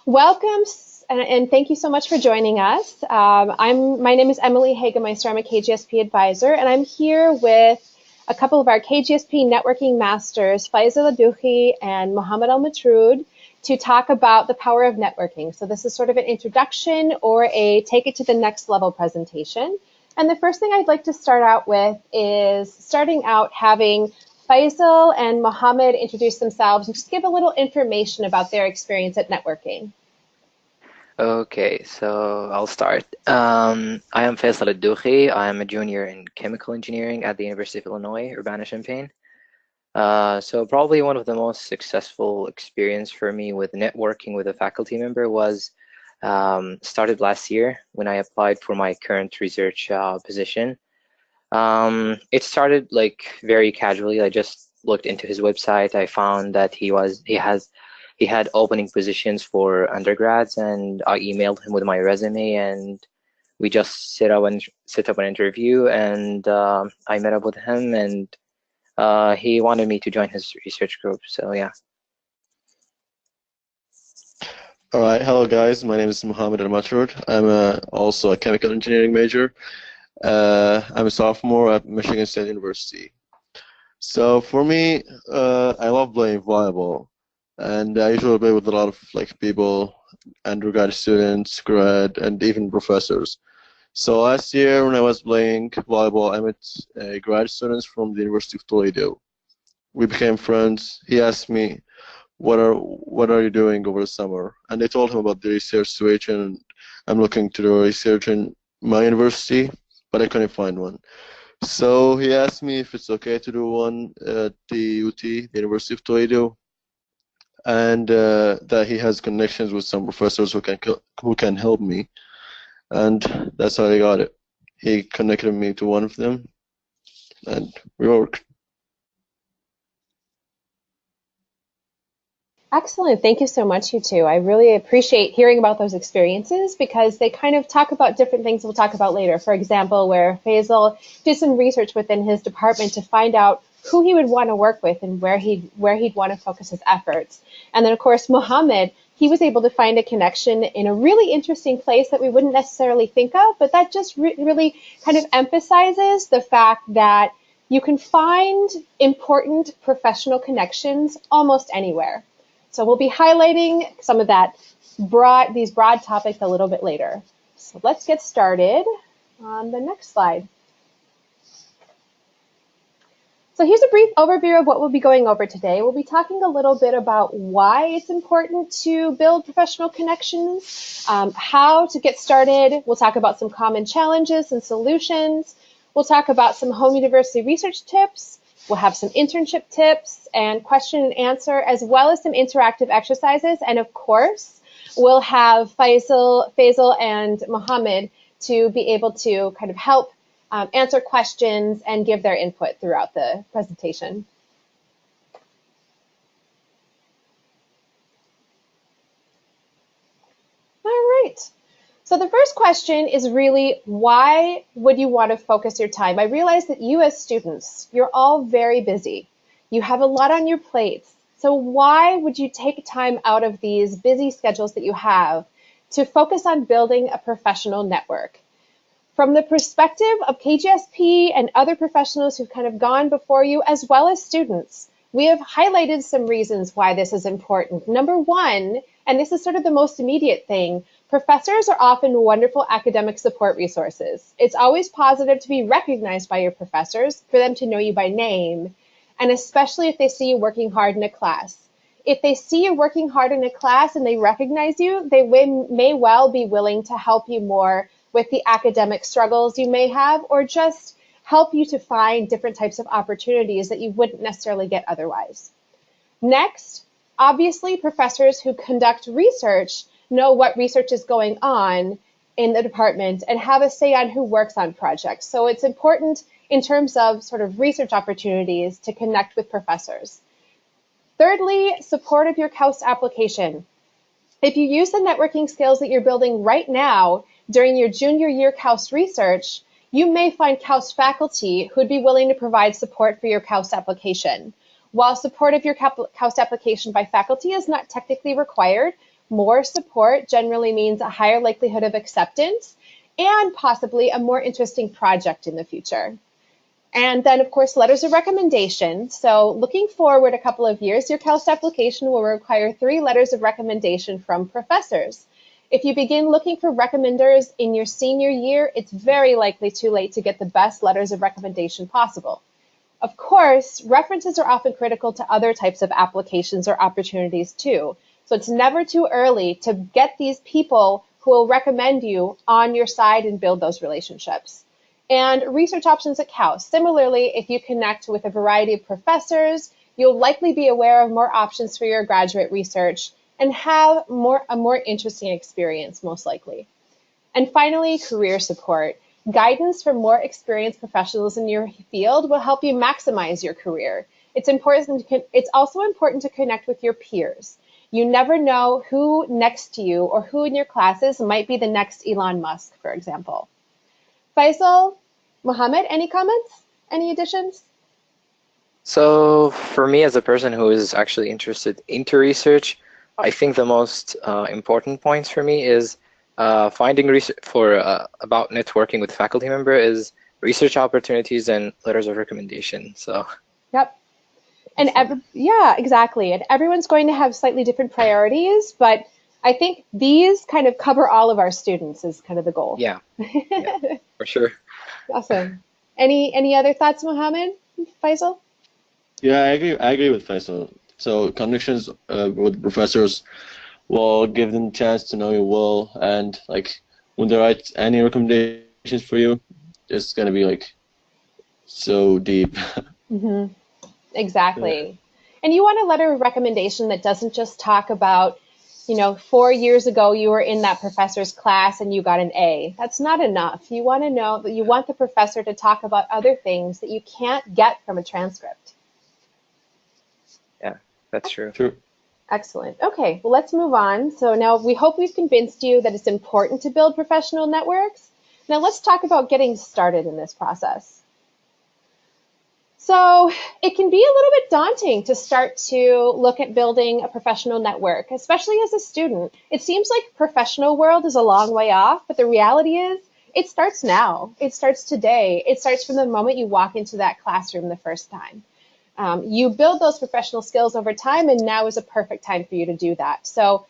Welcome, and thank you so much for joining us. My name is Emily Hagemeister. I'm a KGSP advisor, and I'm here with a couple of our KGSP networking masters, Faisal Adouhi and Mohammed Al Matroud, to talk about the power of networking. So this is sort of an introduction or a take it to the next level presentation. And the first thing I'd like to start out with is starting out having Faisal and Mohammed introduce themselves and just give a little information about their experience at networking. Okay, so I'll start. I am Faisal Adouhi. I am a junior in chemical engineering at the University of Illinois, Urbana-Champaign. So probably one of the most successful experience for me with networking with a faculty member was started last year when I applied for my current research position. It started like very casually. I just looked into his website. I found that he had opening positions for undergrads, and I emailed him with my resume, and we just set up an interview, and I met up with him, and he wanted me to join his research group. So yeah. All right, hello guys. My name is Mohammed Al Matroud. Also a chemical engineering major. I'm a sophomore at Michigan State University. So for me, I love playing volleyball, and I usually play with a lot of people, undergrad students, grad, and even professors. So last year when I was playing volleyball, I met grad students from the University of Toledo. We became friends. He asked me, what are you doing over the summer? And I told him about the research situation. I'm looking to do research in my university, but I couldn't find one. So he asked me if it's okay to do one at the UT, the University of Toledo, and that he has connections with some professors who can help me. And that's how I got it. He connected me to one of them, and we worked. Excellent. Thank you so much, you two. I really appreciate hearing about those experiences because they kind of talk about different things we'll talk about later. For example, where Faisal did some research within his department to find out who he would want to work with and where he'd want to focus his efforts. And then, of course, Mohammed, he was able to find a connection in a really interesting place that we wouldn't necessarily think of, but that just really kind of emphasizes the fact that you can find important professional connections almost anywhere. So we'll be highlighting some of these broad topics a little bit later. So let's get started on the next slide. So here's a brief overview of what we'll be going over today. We'll be talking a little bit about why it's important to build professional connections, how to get started. We'll talk about some common challenges and solutions. We'll talk about some home university research tips. We'll have some internship tips and question and answer, as well as some interactive exercises. And of course, we'll have Faisal and Mohammed to be able to kind of help answer questions and give their input throughout the presentation. All right. So the first question is really, why would you want to focus your time? I realize that you as students, you're all very busy. You have a lot on your plates. So why would you take time out of these busy schedules that you have to focus on building a professional network? From the perspective of KGSP and other professionals who've kind of gone before you, as well as students, we have highlighted some reasons why this is important. Number one, and this is sort of the most immediate thing, professors are often wonderful academic support resources. It's always positive to be recognized by your professors, for them to know you by name, and especially if they see you working hard in a class. If they see you working hard in a class and they recognize you, they may well be willing to help you more with the academic struggles you may have, or just help you to find different types of opportunities that you wouldn't necessarily get otherwise. Next, obviously, professors who conduct research know what research is going on in the department and have a say on who works on projects. So it's important in terms of sort of research opportunities to connect with professors. Thirdly, support of your KAUST application. If you use the networking skills that you're building right now during your junior year KAUST research, you may find KAUST faculty who'd be willing to provide support for your KAUST application. While support of your KAUST application by faculty is not technically required, More support generally means a higher likelihood of acceptance and possibly a more interesting project in the future. And then, of course, letters of recommendation. So looking forward a couple of years, your CALST application will require 3 letters of recommendation from professors. If you begin looking for recommenders in your senior year, it's very likely too late to get the best letters of recommendation possible. Of course, references are often critical to other types of applications or opportunities too. So it's never too early to get these people who will recommend you on your side and build those relationships. And research options at Cal. Similarly, if you connect with a variety of professors, you'll likely be aware of more options for your graduate research and have a more interesting experience, most likely. And finally, career support. Guidance from more experienced professionals in your field will help you maximize your career. It's also important to connect with your peers. You never know who next to you or who in your classes might be the next Elon Musk, for example. Faisal, Mohammed, any comments? Any additions? So for me, as a person who is actually interested into research, I think the most important points for me is finding research about networking with faculty member is research opportunities and letters of recommendation. So Yep. And yeah, exactly. And everyone's going to have slightly different priorities, but I think these kind of cover all of our students is kind of the goal. yeah, for sure. Awesome. Any other thoughts, Mohammed? Faisal? Yeah, I agree with Faisal. So connections with professors will give them a chance to know you well, and like when they write any recommendations for you, it's gonna be like so deep. Mm-hmm. Exactly. Yeah. And you want a letter of recommendation that doesn't just talk about, 4 years ago you were in that professor's class and you got an A. That's not enough. You want to know that you want the professor to talk about other things that you can't get from a transcript. Yeah, that's true. True. Excellent. Okay, well, let's move on. So now we hope we've convinced you that it's important to build professional networks. Now let's talk about getting started in this process. So it can be a little bit daunting to start to look at building a professional network, especially as a student. It seems like professional world is a long way off, but the reality is it starts now. It starts today. It starts from the moment you walk into that classroom the first time. You build those professional skills over time, and now is a perfect time for you to do that. So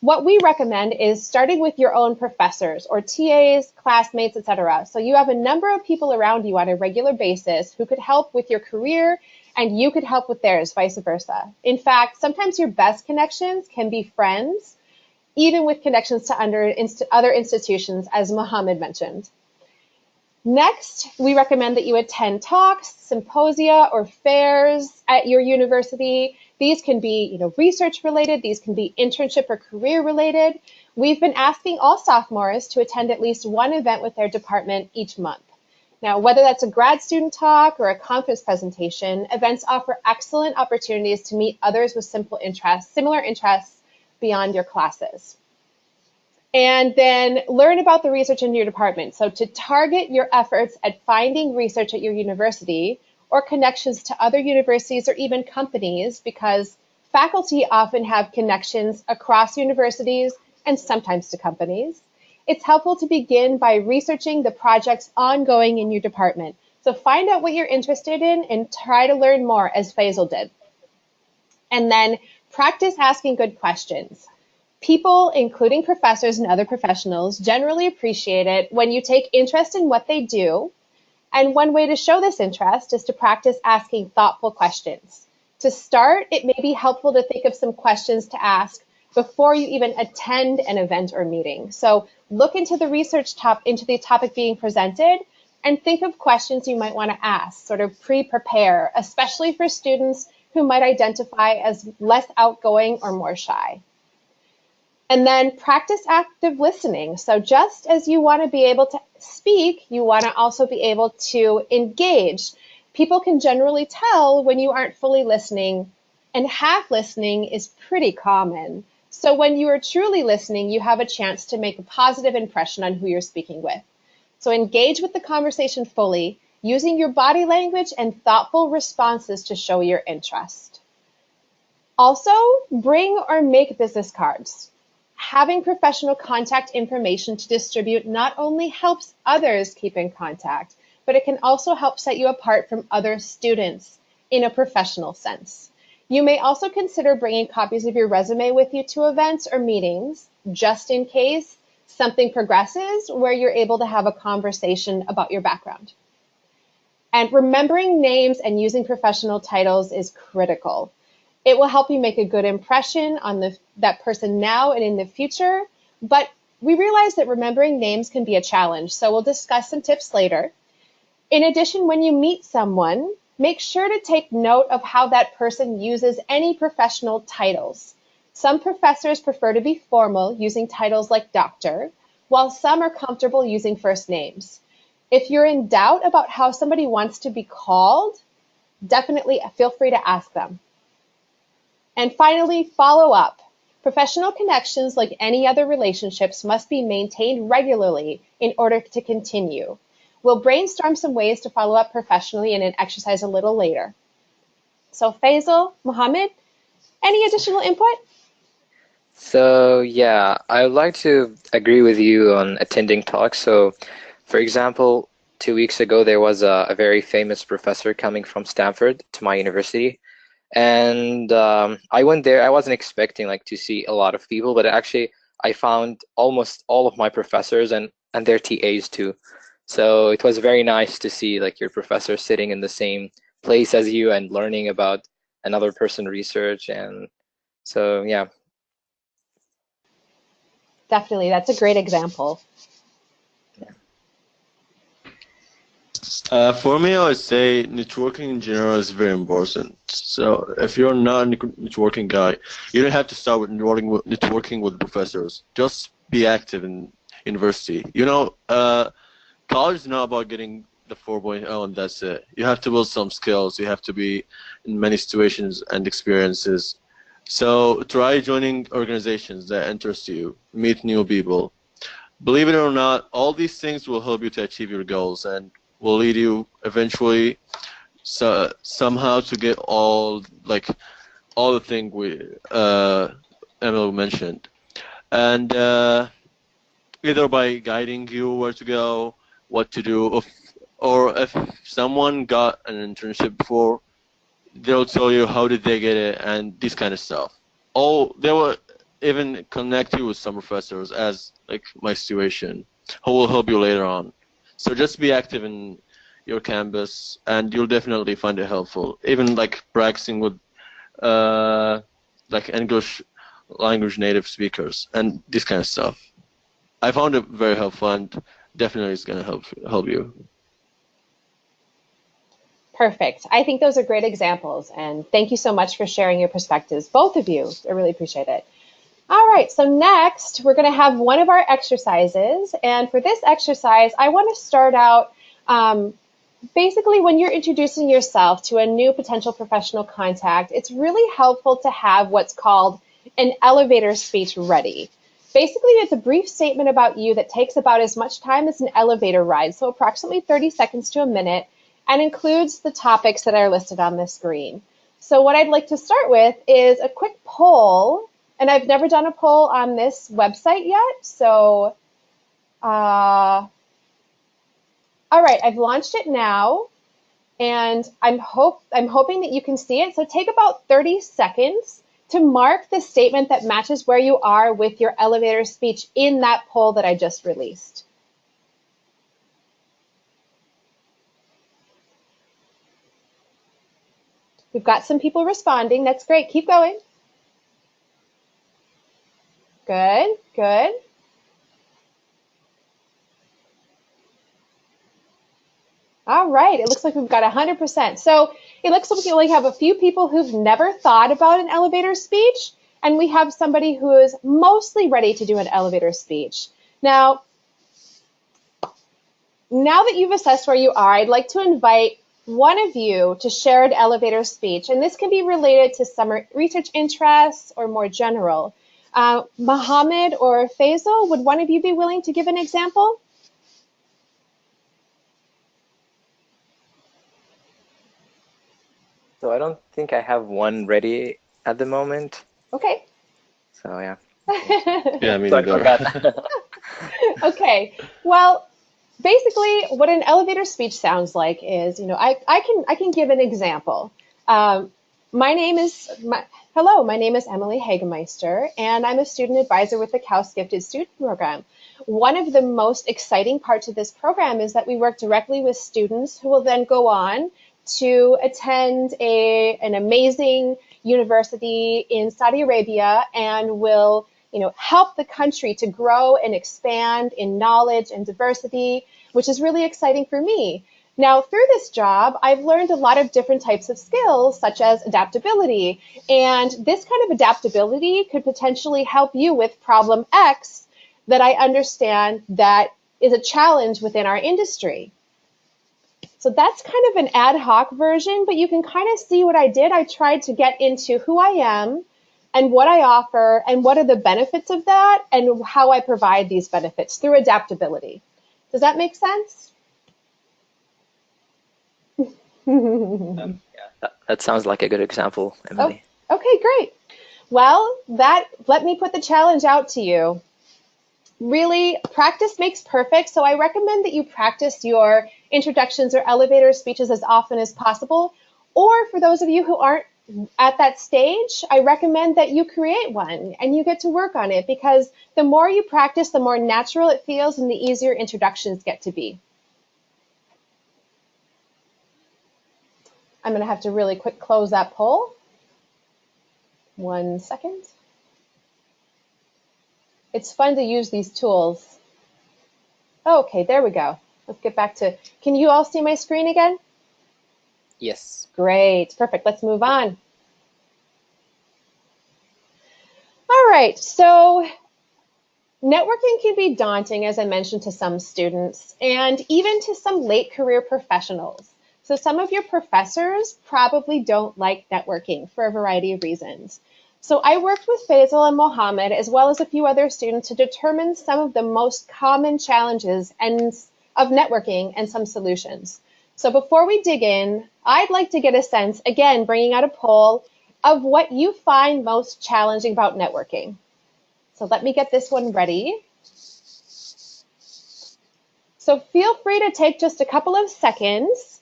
what we recommend is starting with your own professors or TAs, classmates, etc. So you have a number of people around you on a regular basis who could help with your career and you could help with theirs, vice versa. In fact, sometimes your best connections can be friends, even with connections to other institutions, as Mohammed mentioned. Next, we recommend that you attend talks, symposia, or fairs at your university. These can be, research related. These can be internship or career related. We've been asking all sophomores to attend at least one event with their department each month. Now, whether that's a grad student talk or a conference presentation, events offer excellent opportunities to meet others with similar interests beyond your classes. And then learn about the research in your department. So to target your efforts at finding research at your university or connections to other universities or even companies, because faculty often have connections across universities and sometimes to companies. It's helpful to begin by researching the projects ongoing in your department. So find out what you're interested in and try to learn more, as Faisal did. And then practice asking good questions. People, including professors and other professionals, generally appreciate it when you take interest in what they do. And one way to show this interest is to practice asking thoughtful questions. To start, it may be helpful to think of some questions to ask before you even attend an event or meeting. So look into the topic being presented and think of questions you might want to ask, sort of pre-prepare, especially for students who might identify as less outgoing or more shy. And then practice active listening. So just as you want to be able to speak, you want to also be able to engage. People can generally tell when you aren't fully listening, and half listening is pretty common. So when you are truly listening, you have a chance to make a positive impression on who you're speaking with. So engage with the conversation fully, using your body language and thoughtful responses to show your interest. Also, bring or make business cards. having professional contact information to distribute not only helps others keep in contact, but it can also help set you apart from other students in a professional sense. You may also consider bringing copies of your resume with you to events or meetings, just in case something progresses where you're able to have a conversation about your background. And remembering names and using professional titles is critical. It will help you make a good impression on that person now and in the future, but we realize that remembering names can be a challenge, so we'll discuss some tips later. In addition, when you meet someone, make sure to take note of how that person uses any professional titles. Some professors prefer to be formal, using titles like doctor, while some are comfortable using first names. If you're in doubt about how somebody wants to be called, definitely feel free to ask them. And finally, follow up. Professional connections, like any other relationships, must be maintained regularly in order to continue. We'll brainstorm some ways to follow up professionally in an exercise a little later. So Faisal, Mohammed, any additional input? So yeah, I would like to agree with you on attending talks. So for example, 2 weeks ago, there was a very famous professor coming from Stanford to my university. And I went there. I wasn't expecting like to see a lot of people, but actually I found almost all of my professors and their TAs too. So it was very nice to see like your professor sitting in the same place as you and learning about another person research. And so yeah. Definitely, that's a great example. For me, I would say networking in general is very important. So if you're not a networking guy, you don't have to start with networking with professors. Just be active in university. College is not about getting the 4.0 and that's it. You have to build some skills. You have to be in many situations and experiences. So try joining organizations that interest you. Meet new people. Believe it or not, all these things will help you to achieve your goals and will lead you eventually somehow to get all the things Emil mentioned, and either by guiding you where to go, what to do, or if someone got an internship before, they'll tell you how did they get it and this kind of stuff. They will even connect you with some professors, as like my situation, who will help you later on. So just be active in your campus, and you'll definitely find it helpful. Even like practicing with like English language native speakers and this kind of stuff. I found it very helpful, and definitely it's gonna help you. Perfect. I think those are great examples, and thank you so much for sharing your perspectives, both of you. I really appreciate it. All right, so next we're going to have one of our exercises, and for this exercise, I want to start out basically when you're introducing yourself to a new potential professional contact, it's really helpful to have what's called an elevator speech ready. Basically, it's a brief statement about you that takes about as much time as an elevator ride, so approximately 30 seconds to a minute, and includes the topics that are listed on the screen. So what I'd like to start with is a quick poll, and I've never done a poll on this website yet, so all right, I've launched it now, and I'm hoping that you can see it. So take about 30 seconds to mark the statement that matches where you are with your elevator speech in that poll that I just released. We've got some people responding. That's great. Keep going. Good, good. All right, it looks like we've got 100%. So it looks like we only have a few people who've never thought about an elevator speech, and we have somebody who is mostly ready to do an elevator speech. Now that you've assessed where you are, I'd like to invite one of you to share an elevator speech, and this can be related to some research interests or more general. Mohammed or Faisal, would one of you be willing to give an example? So I don't think I have one ready at the moment. Okay. So yeah. Yeah, me Sorry neither. about that. Okay, well, basically, what an elevator speech sounds like is, I can give an example. Um, my name is my, Hello, my name is Emily Hagemeister, and I'm a student advisor with the KAUS Gifted Student Program. One of the most exciting parts of this program is that we work directly with students who will then go on to attend an amazing university in Saudi Arabia and will help the country to grow and expand in knowledge and diversity, which is really exciting for me. Now, through this job, I've learned a lot of different types of skills, such as adaptability. And this kind of adaptability could potentially help you with problem X that I understand that is a challenge within our industry. So that's kind of an ad hoc version, but you can kind of see what I did. I tried to get into who I am and what I offer and what are the benefits of that and how I provide these benefits through adaptability. Does that make sense? Yeah, that sounds like a good example, Oh, Emily. okay, great. Well, let me put the challenge out to you. Really, practice makes perfect. So I recommend that you practice your introductions or elevator speeches as often as possible. Or for those of you who aren't at that stage, I recommend that you create one and you get to work on it because the more you practice, the more natural it feels and the easier introductions get to be. I'm going to have to really quick close that poll. 1 second. It's fun to use these tools. Okay, there we go. Let's get back to, can you all see my screen again? Yes. Great, perfect. Let's move on. All right, so networking can be daunting, as I mentioned, to some students and even to some late career professionals. So some of your professors probably don't like networking for a variety of reasons. So I worked with Faisal and Mohammed, as well as a few other students, to determine some of the most common challenges of networking and some solutions. So before we dig in, I'd like to get a sense, again, bringing out a poll, of what you find most challenging about networking. So let me get this one ready. So feel free to take just a couple of seconds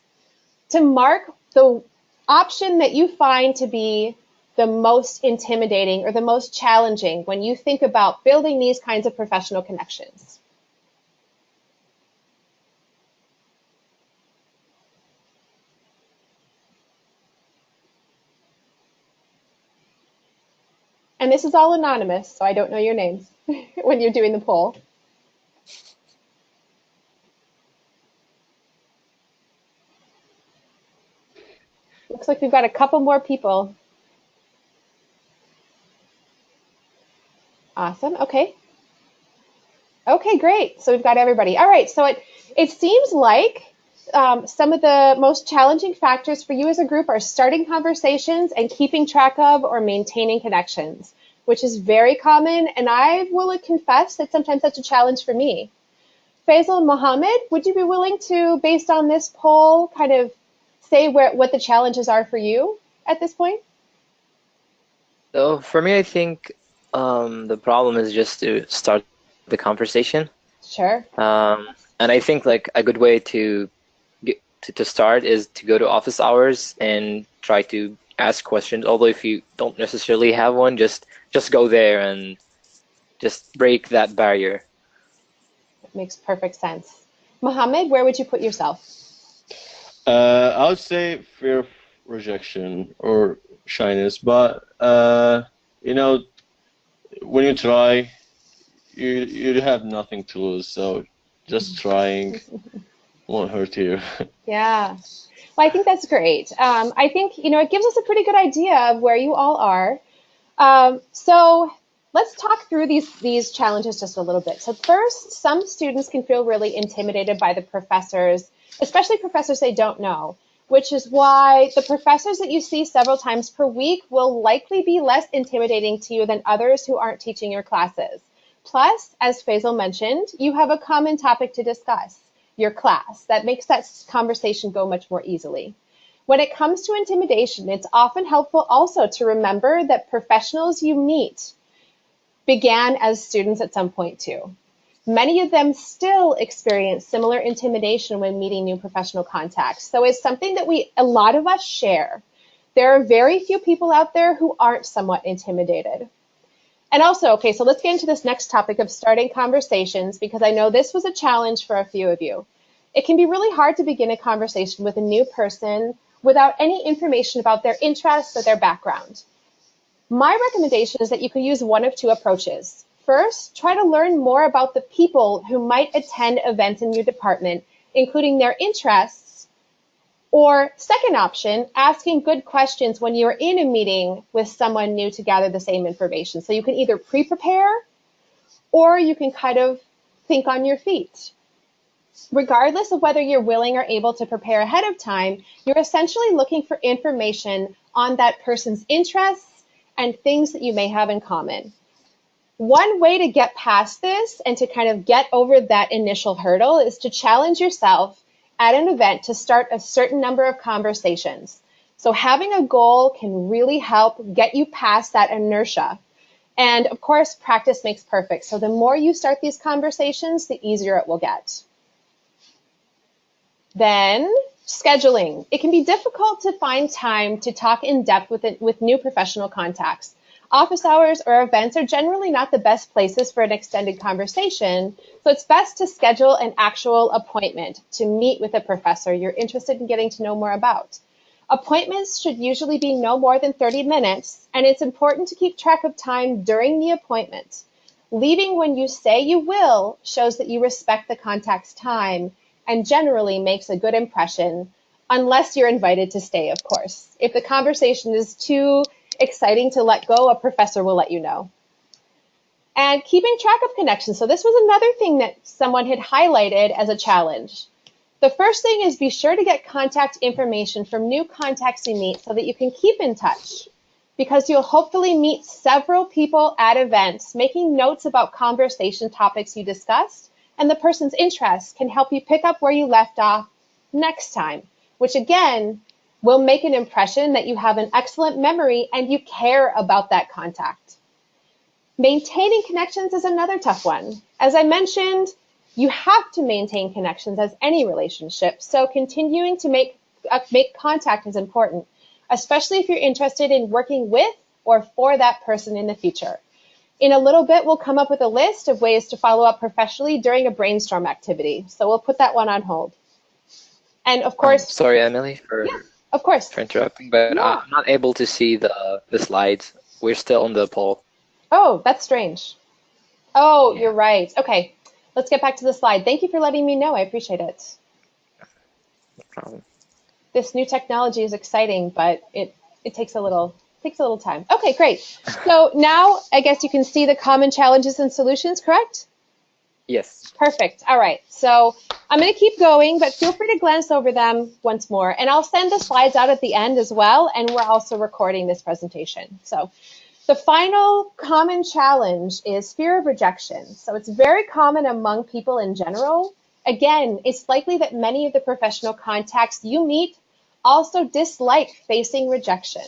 to mark the option that you find to be the most intimidating or the most challenging when you think about building these kinds of professional connections. And this is all anonymous, so I don't know your names when you're doing the poll. Looks like we've got a couple more people. Awesome. Okay. Okay, great. So we've got everybody. All right. So it seems like some of the most challenging factors for you as a group are starting conversations and keeping track of or maintaining connections, which is very common. And I will confess that sometimes that's a challenge for me. Faisal and Mohammed, would you be willing to, based on this poll, kind of say what the challenges are for you at this point? So for me, I think the problem is just to start the conversation. Sure. And I think like a good way to get to start is to go to office hours and try to ask questions. Although if you don't necessarily have one, just go there and just break that barrier. It makes perfect sense. Mohammed, where would you put yourself? I would say fear of rejection or shyness, but you know, when you try, you have nothing to lose, so just trying won't hurt you. Yeah. Well, I think that's great. I think, it gives us a pretty good idea of where you all are. So let's talk through these challenges just a little bit. So first, some students can feel really intimidated by the professors, especially professors they don't know, which is why the professors that you see several times per week will likely be less intimidating to you than others who aren't teaching your classes. Plus, as Faisal mentioned, you have a common topic to discuss, your class. That makes that conversation go much more easily. When it comes to intimidation, it's often helpful also to remember that professionals you meet began as students at some point too. Many of them still experience similar intimidation when meeting new professional contacts. So it's something that a lot of us share. There are very few people out there who aren't somewhat intimidated. And also, okay, so let's get into this next topic of starting conversations, because I know this was a challenge for a few of you. It can be really hard to begin a conversation with a new person without any information about their interests or their background. My recommendation is that you could use one of two approaches. First, try to learn more about the people who might attend events in your department, including their interests. Or second option, asking good questions when you're in a meeting with someone new to gather the same information. So you can either pre-prepare or you can kind of think on your feet. Regardless of whether you're willing or able to prepare ahead of time, you're essentially looking for information on that person's interests and things that you may have in common. One way to get past this and to kind of get over that initial hurdle is to challenge yourself at an event to start a certain number of conversations. So having a goal can really help get you past that inertia. And of course, practice makes perfect. So the more you start these conversations, the easier it will get. Then scheduling. It can be difficult to find time to talk in depth with new professional contacts. Office hours or events are generally not the best places for an extended conversation, so it's best to schedule an actual appointment to meet with a professor you're interested in getting to know more about. Appointments should usually be no more than 30 minutes, and it's important to keep track of time during the appointment. Leaving when you say you will shows that you respect the contact's time and generally makes a good impression, unless you're invited to stay, of course. If the conversation is too exciting to let go, a professor will let you know. And keeping track of connections. So this was another thing that someone had highlighted as a challenge. The first thing is be sure to get contact information from new contacts you meet so that you can keep in touch, because you'll hopefully meet several people at events. Making notes about conversation topics you discussed and the person's interests can help you pick up where you left off next time, which again will make an impression that you have an excellent memory and you care about that contact. Maintaining connections is another tough one. As I mentioned, you have to maintain connections as any relationship, so continuing to make contact is important, especially if you're interested in working with or for that person in the future. In a little bit, we'll come up with a list of ways to follow up professionally during a brainstorm activity, so we'll put that one on hold. And of course, sorry, Emily, for yeah, of course, for interrupting, but yeah. I'm not able to see the slides. We're still on the poll. Oh, that's strange. Oh, Yeah. You're right. Okay, let's get back to the slide. Thank you for letting me know. I appreciate it. No problem. This new technology is exciting, but it takes a little time. Okay, great. So now I guess you can see the common challenges and solutions, correct? Yes. Perfect. All right. So I'm going to keep going, but feel free to glance over them once more. And I'll send the slides out at the end as well. And we're also recording this presentation. So the final common challenge is fear of rejection. So it's very common among people in general. Again, it's likely that many of the professional contacts you meet also dislike facing rejection.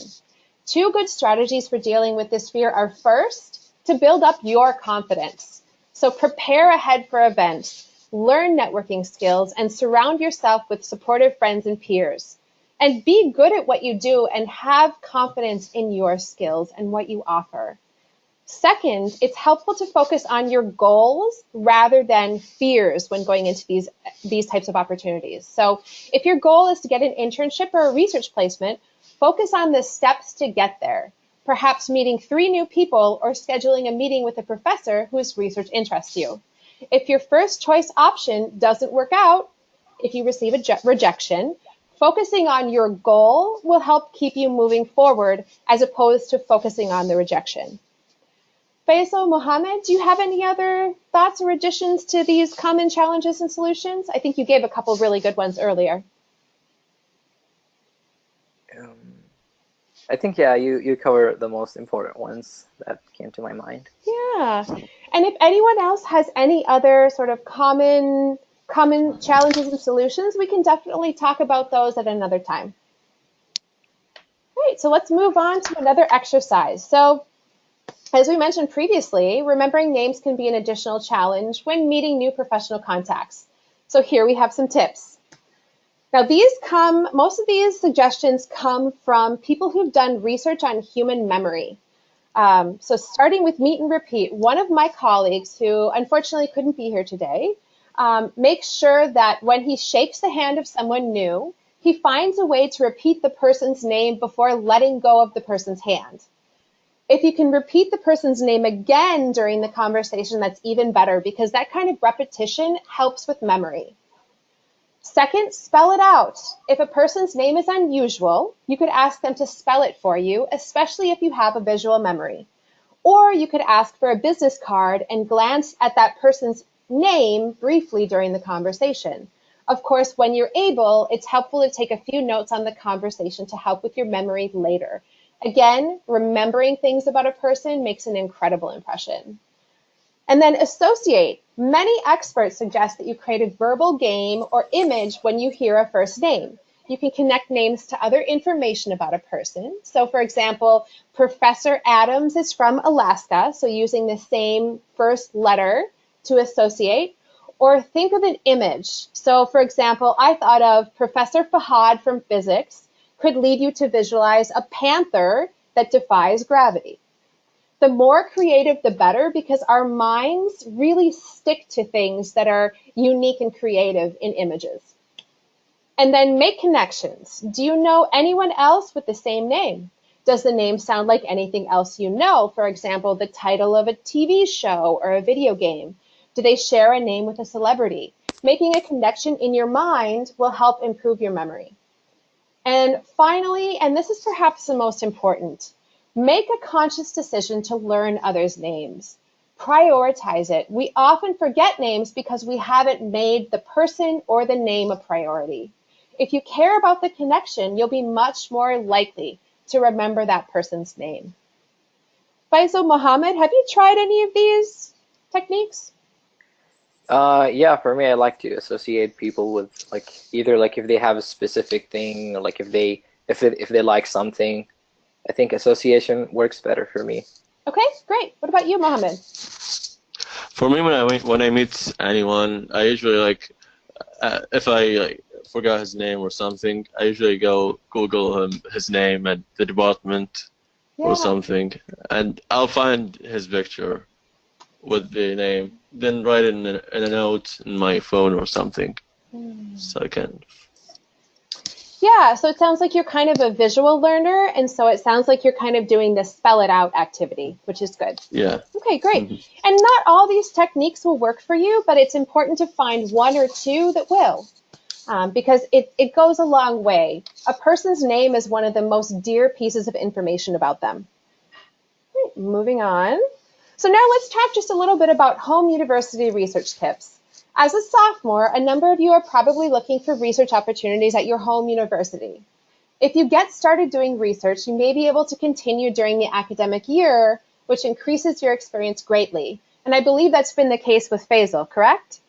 Two good strategies for dealing with this fear are first, to build up your confidence. So prepare ahead for events, learn networking skills, and surround yourself with supportive friends and peers. And be good at what you do and have confidence in your skills and what you offer. Second, it's helpful to focus on your goals rather than fears when going into these types of opportunities. So if your goal is to get an internship or a research placement, focus on the steps to get there. Perhaps meeting 3 new people or scheduling a meeting with a professor whose research interests you. If your first choice option doesn't work out, if you receive a rejection, focusing on your goal will help keep you moving forward as opposed to focusing on the rejection. Faisal, Mohammed, do you have any other thoughts or additions to these common challenges and solutions? I think you gave a couple really good ones earlier. I think, yeah, you cover the most important ones that came to my mind. Yeah. And if anyone else has any other sort of common challenges and solutions, we can definitely talk about those at another time. Great. So let's move on to another exercise. So As we mentioned previously, remembering names can be an additional challenge when meeting new professional contacts. So here we have some tips. Now most of these suggestions come from people who've done research on human memory. So starting with meet and repeat, one of my colleagues who unfortunately couldn't be here today, makes sure that when he shakes the hand of someone new, he finds a way to repeat the person's name before letting go of the person's hand. If you can repeat the person's name again during the conversation, that's even better because that kind of repetition helps with memory. Second, spell it out. If a person's name is unusual, you could ask them to spell it for you, especially if you have a visual memory. Or you could ask for a business card and glance at that person's name briefly during the conversation. Of course, when you're able, it's helpful to take a few notes on the conversation to help with your memory later. Again, remembering things about a person makes an incredible impression. And then associate. Many experts suggest that you create a verbal game or image when you hear a first name. You can connect names to other information about a person. So for example, Professor Adams is from Alaska, so using the same first letter to associate. Or think of an image. So for example, I thought of Professor Fahad from physics could lead you to visualize a panther that defies gravity. The more creative, the better, because our minds really stick to things that are unique and creative in images. And then make connections. Do you know anyone else with the same name? Does the name sound like anything else you know? For example, the title of a TV show or a video game. Do they share a name with a celebrity? Making a connection in your mind will help improve your memory. And finally, and this is perhaps the most important, make a conscious decision to learn others' names. Prioritize it. We often forget names because we haven't made the person or the name a priority. If you care about the connection, you'll be much more likely to remember that person's name. Faisal Mohammed, have you tried any of these techniques? Yeah, for me, I like to associate people with like either like if they have a specific thing, or like if they like something. I think association works better for me. Okay, great. What about you, Mohammed? For me, when I meet anyone, I usually like if I like forgot his name or something, I usually go Google his name at the department or Yeah. something, and I'll find his picture with the name, then write it in a note in my phone or something, so I can. Yeah, so it sounds like you're kind of a visual learner, and so it sounds like you're kind of doing this spell it out activity, which is good. Yeah. Okay, great. And not all these techniques will work for you, but it's important to find one or two that will, because it goes a long way. A person's name is one of the most dear pieces of information about them. Great, moving on. So now let's talk just a little bit about home university research tips. As a sophomore, a number of you are probably looking for research opportunities at your home university. If you get started doing research, you may be able to continue during the academic year, which increases your experience greatly. And I believe that's been the case with Faisal, correct?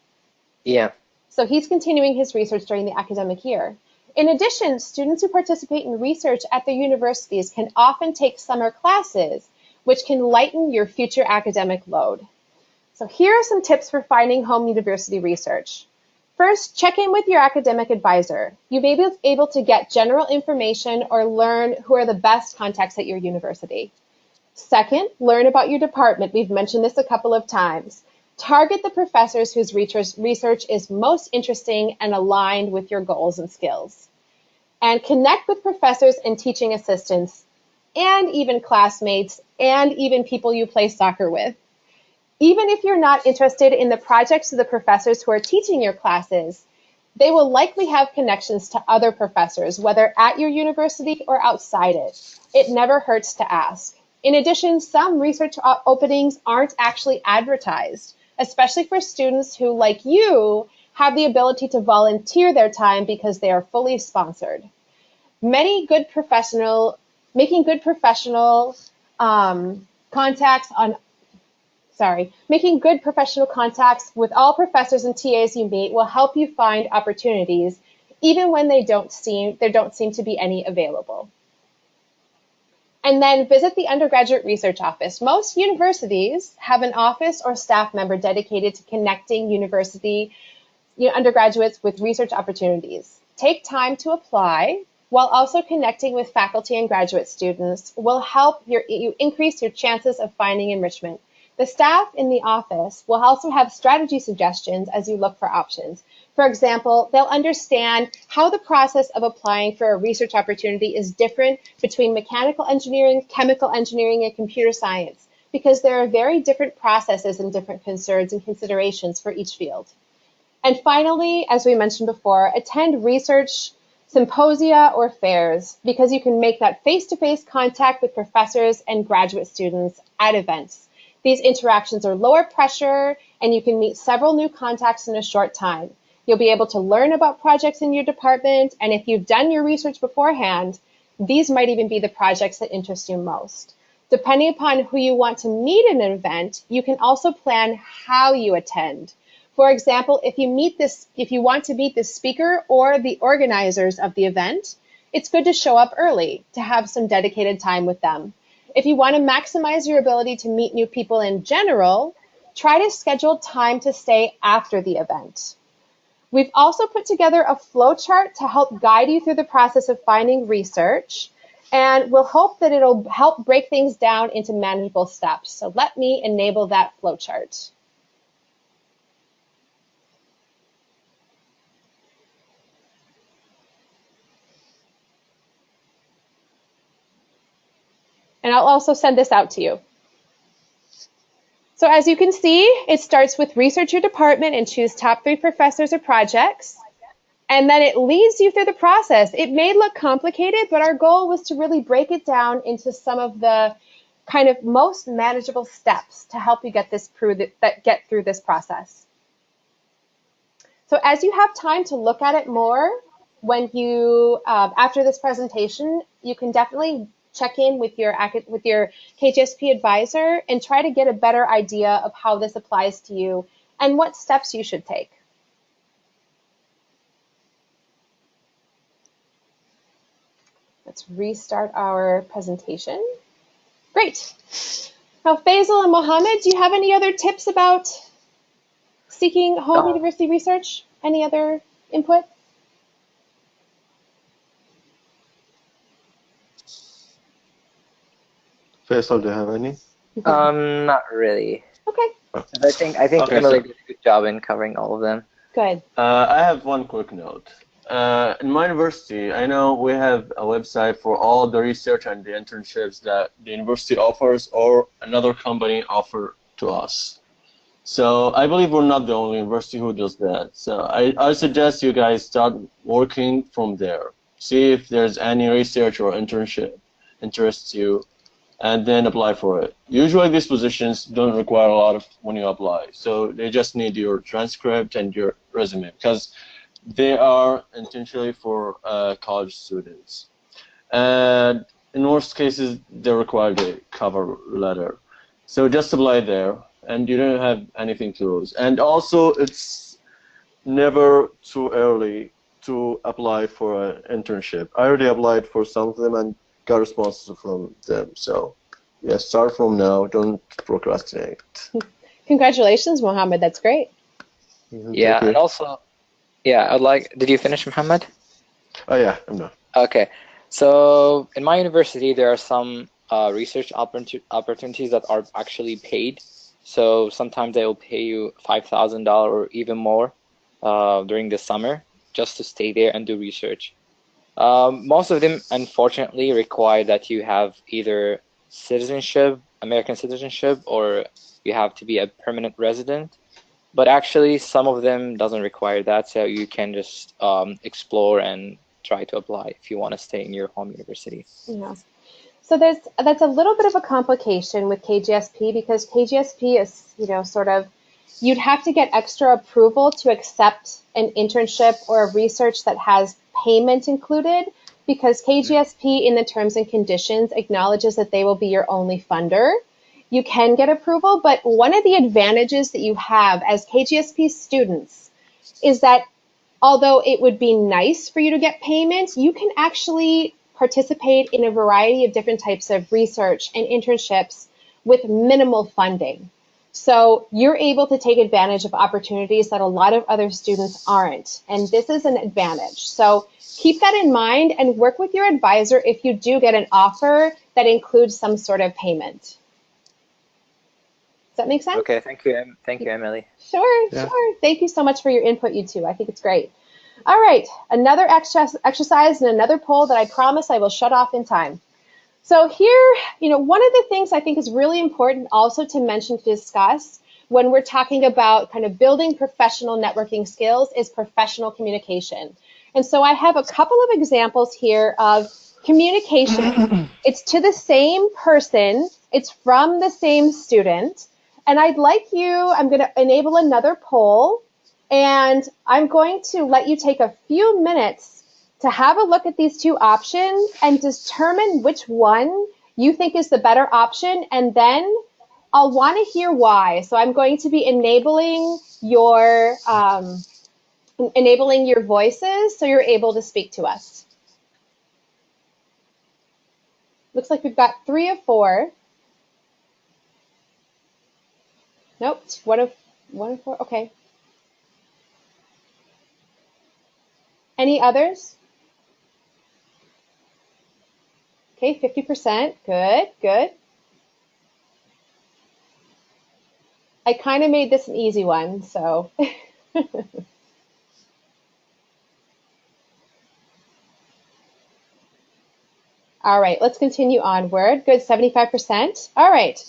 Yeah. So he's continuing his research during the academic year. In addition, students who participate in research at their universities can often take summer classes, which can lighten your future academic load. So here are some tips for finding home university research. First, check in with your academic advisor. You may be able to get general information or learn who are the best contacts at your university. Second, learn about your department. We've mentioned this a couple of times. Target the professors whose research is most interesting and aligned with your goals and skills. And connect with professors and teaching assistants, and even classmates, and even people you play soccer with. Even if you're not interested in the projects of the professors who are teaching your classes, they will likely have connections to other professors, whether at your university or outside it. It never hurts to ask. In addition, some research openings aren't actually advertised, especially for students who, like you, have the ability to volunteer their time because they are fully sponsored. Making good professional contacts on Making good professional contacts with all professors and TAs you meet will help you find opportunities, even when there don't seem to be any available. And then visit the undergraduate research office. Most universities have an office or staff member dedicated to connecting undergraduates with research opportunities. Take time to apply while also connecting with faculty and graduate students will help you increase your chances of finding enrichment. The staff in the office will also have strategy suggestions as you look for options. For example, they'll understand how the process of applying for a research opportunity is different between mechanical engineering, chemical engineering, and computer science, because there are very different processes and different concerns and considerations for each field. And finally, as we mentioned before, attend research symposia or fairs because you can make that face-to-face contact with professors and graduate students at events. These interactions are lower pressure and you can meet several new contacts in a short time. You'll be able to learn about projects in your department, and if you've done your research beforehand, these might even be the projects that interest you most. Depending upon who you want to meet in an event, you can also plan how you attend. For example, if you want to meet the speaker or the organizers of the event, it's good to show up early to have some dedicated time with them. If you want to maximize your ability to meet new people in general, try to schedule time to stay after the event. We've also put together a flowchart to help guide you through the process of finding research, and we'll hope that it'll help break things down into manageable steps. So let me enable that flowchart. And I'll also send this out to you. So as you can see, it starts with research your department and choose top 3 professors or projects. And then it leads you through the process. It may look complicated, but our goal was to really break it down into some of the kind of most manageable steps to help you get through this process. So as you have time to look at it more, when after this presentation, you can definitely check in with your KGSP advisor and try to get a better idea of how this applies to you and what steps you should take. Let's restart our presentation. Great. Now, Faisal and Mohammed, do you have any other tips about seeking home university research? Any other input? Faisal, do you have any? Not really. Okay. I think Okay, Emily did a good job in covering all of them. Good. I have one quick note. In my university, I know we have a website for all the research and the internships that the university offers or another company offer to us. So I believe we're not the only university who does that. So I suggest you guys start working from there. See if there's any research or internship interests you, and then apply for it. Usually these positions don't require a lot of when you apply. So they just need your transcript and your resume because they are intentionally for college students. And in most cases, they require the cover letter. So just apply there, and you don't have anything to lose. And also, it's never too early to apply for an internship. I already applied for some of them and got responses from them. So, yeah, start from now. Don't procrastinate. Congratulations, Mohammed. That's great. Yeah, and also, yeah, did you finish, Muhammad? Oh, yeah, I'm done. Okay. So in my university, there are some research opportunities that are actually paid. So sometimes they will pay you $5,000 or even more during the summer just to stay there and do research. Most of them, unfortunately, require that you have either American citizenship, or you have to be a permanent resident. But actually, some of them doesn't require that, so you can just explore and try to apply if you want to stay in your home university. Yeah. So that's a little bit of a complication with KGSP because KGSP is, you'd have to get extra approval to accept an internship or a research that has payment included because KGSP in the terms and conditions acknowledges that they will be your only funder. You can get approval, but one of the advantages that you have as KGSP students is that although it would be nice for you to get payment, you can actually participate in a variety of different types of research and internships with minimal funding. So you're able to take advantage of opportunities that a lot of other students aren't. And this is an advantage. So keep that in mind and work with your advisor if you do get an offer that includes some sort of payment. Does that make sense? Okay, thank you, Emily. Sure, Yeah. sure. Thank you so much for your input, you two. I think it's great. All right, another exercise and another poll that I promise I will shut off in time. So here, one of the things I think is really important also to mention, to discuss when we're talking about kind of building professional networking skills is professional communication. And so I have a couple of examples here of communication. It's to the same person, it's from the same student, and I'm going to enable another poll, and I'm going to let you take a few minutes to have a look at these two options and determine which one you think is the better option, and then I'll want to hear why. So I'm going to be enabling your voices so you're able to speak to us. Looks like we've got 3 of 4. Nope, 1 of 4. Okay. Any others? Okay, 50%. Good, good. I kind of made this an easy one, so. All right, let's continue onward. Good, 75%. All right.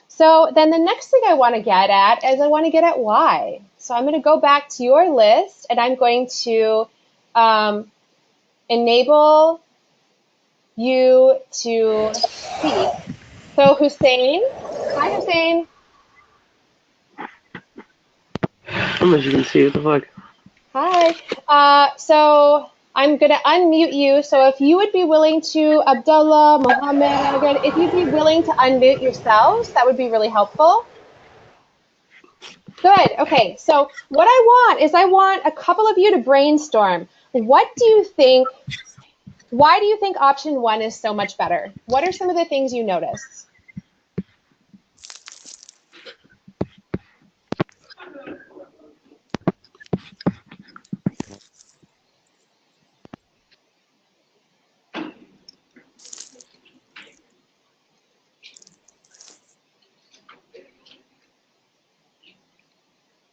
So then the next thing I want to get at is I want to get at why. So I'm going to go back to your list and I'm going to enable you to speak. So Hussein, hi Hussein. As you can see, what the fuck? Hi. So I'm going to unmute you. So if you would be willing to, Abdullah, Mohammed, if you'd be willing to unmute yourselves, that would be really helpful. Good. Okay. So what I want a couple of you to brainstorm. What do you think? Why do you think option 1 is so much better? What are some of the things you noticed?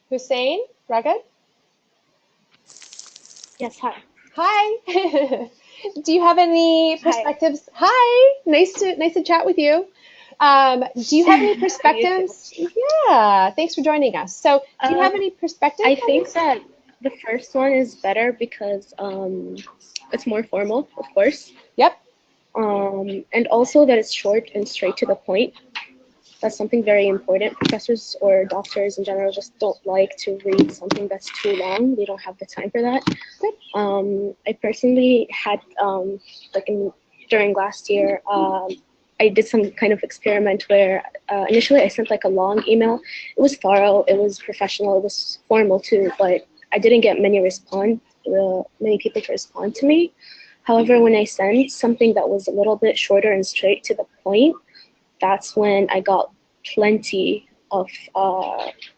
Hussein, Ragad? Yes, hi. Hi. Do you have any perspectives? Hi. Nice to chat with you. Do you have any perspectives? Yeah, thanks for joining us. So do you have any perspectives? I think that the first one is better because it's more formal, of course. Yep. And also that it's short and straight to the point. That's something very important. Professors or doctors in general just don't like to read something that's too long. They don't have the time for that. Good. I personally had, during last year, I did some kind of experiment where initially I sent like a long email. It was thorough, it was professional, it was formal too, but I didn't get many people to respond to me. However, when I sent something that was a little bit shorter and straight to the point, that's when I got plenty of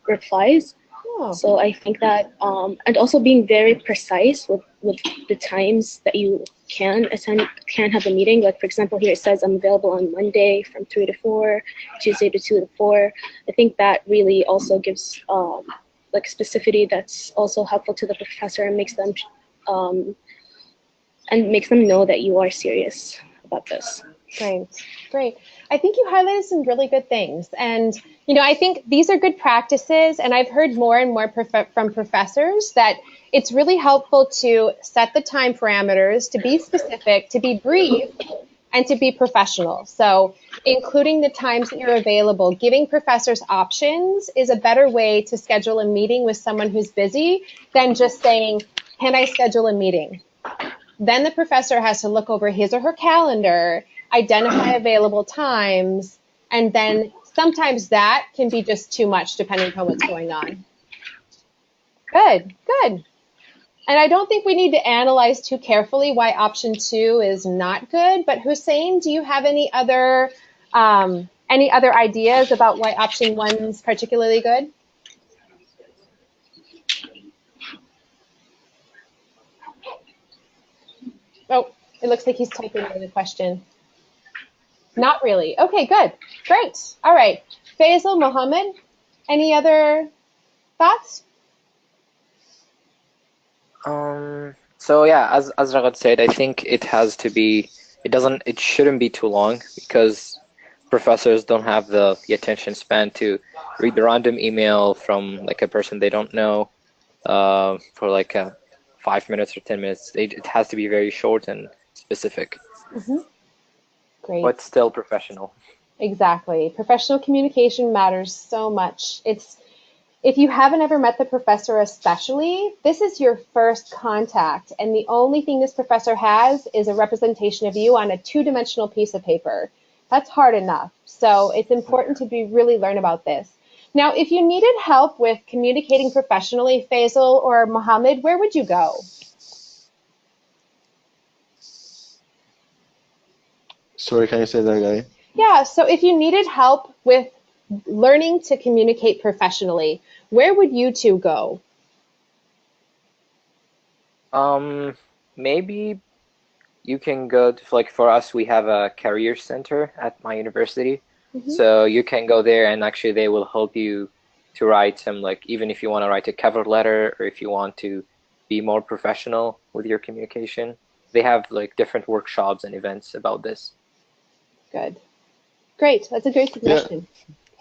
replies. Oh. So I think that, and also being very precise with the times that you can have a meeting. Like for example, here it says I'm available on Monday from 3 to 4, Tuesday to 2 to 4. I think that really also gives like specificity that's also helpful to the professor and makes them know that you are serious about this. Great, great. I think you highlighted some really good things. And, I think these are good practices. And I've heard more and more from professors that it's really helpful to set the time parameters, to be specific, to be brief, and to be professional. So including the times that you're available, giving professors options is a better way to schedule a meeting with someone who's busy than just saying, can I schedule a meeting? Then the professor has to look over his or her calendar, identify available times, and then sometimes that can be just too much depending on what's going on. Good, good. And I don't think we need to analyze too carefully why option 2 is not good. But Hussein, do you have any other ideas about why option 1 is particularly good? Oh, it looks like he's typing in the question. Not really. Okay, good. Great. All right. Faisal, Mohammed, any other thoughts? So yeah, as Ragad said, I think it shouldn't be too long because professors don't have the attention span to read the random email from like a person they don't know for like 5 minutes or 10 minutes. It has to be very short and specific, Great. but still professional. Exactly. Professional communication matters so much. If you haven't ever met the professor especially, this is your first contact, and the only thing this professor has is a representation of you on a two-dimensional piece of paper. That's hard enough. So it's important to really learn about this. Now, if you needed help with communicating professionally, Faisal or Mohammed, where would you go? Sorry, can you say that again? Yeah, so if you needed help with learning to communicate professionally, where would you two go? Maybe you can go to, like, for us, we have a career center at my university. So you can go there and actually they will help you to write some, like, even if you want to write a cover letter or if you want to be more professional with your communication, they have like different workshops and events about this. Good. Great. That's a great Yeah, suggestion.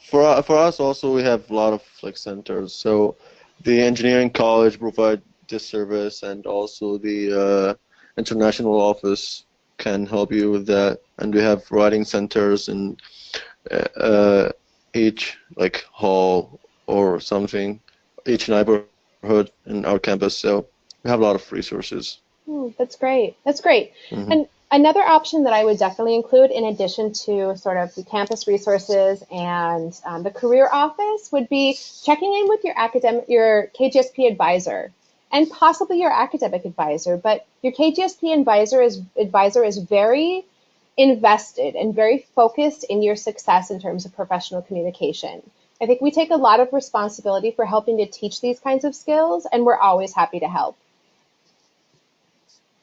for us also we have a lot of like centers. So the engineering college provide this service, and also the international office can help you with that. And we have writing centers in uh, each like hall or something, each neighborhood in our campus. So we have a lot of resources. That's great. That's great. Hmm. And another option that I would definitely include, in addition to sort of the campus resources and the career office, would be checking in with your KGSP advisor, and possibly your academic advisor. But your KGSP advisor is very invested and very focused in your success in terms of professional communication. I think we take a lot of responsibility for helping to teach these kinds of skills, and we're always happy to help.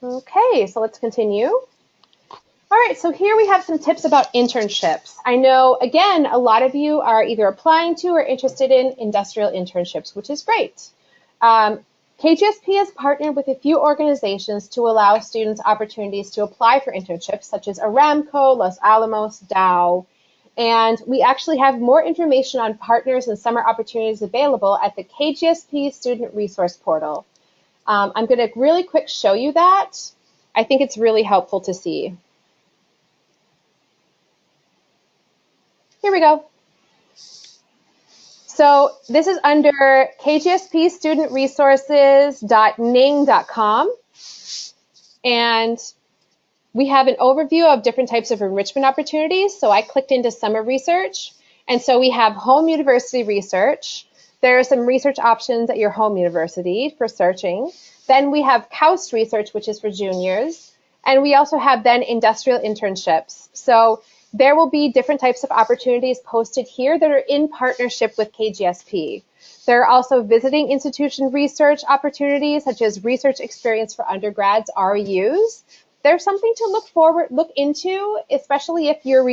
Okay, so let's continue. All right, so here we have some tips about internships. I know, again, a lot of you are either applying to or interested in industrial internships, which is great. KGSP has partnered with a few organizations to allow students opportunities to apply for internships, such as Aramco, Los Alamos, Dow, and we actually have more information on partners and summer opportunities available at the KGSP Student Resource Portal. I'm going to really quick show you that. I think it's really helpful to see. Here we go. So this is under kgspstudentresources.ning.com. And we have an overview of different types of enrichment opportunities. So I clicked into summer research. And so we have home university research. There are some research options at your home university for searching. Then we have KAUST research, which is for juniors. And we also have then industrial internships. So there will be different types of opportunities posted here that are in partnership with KGSP. There are also visiting institution research opportunities, such as research experience for undergrads, REUs. There's something to look into, especially if you're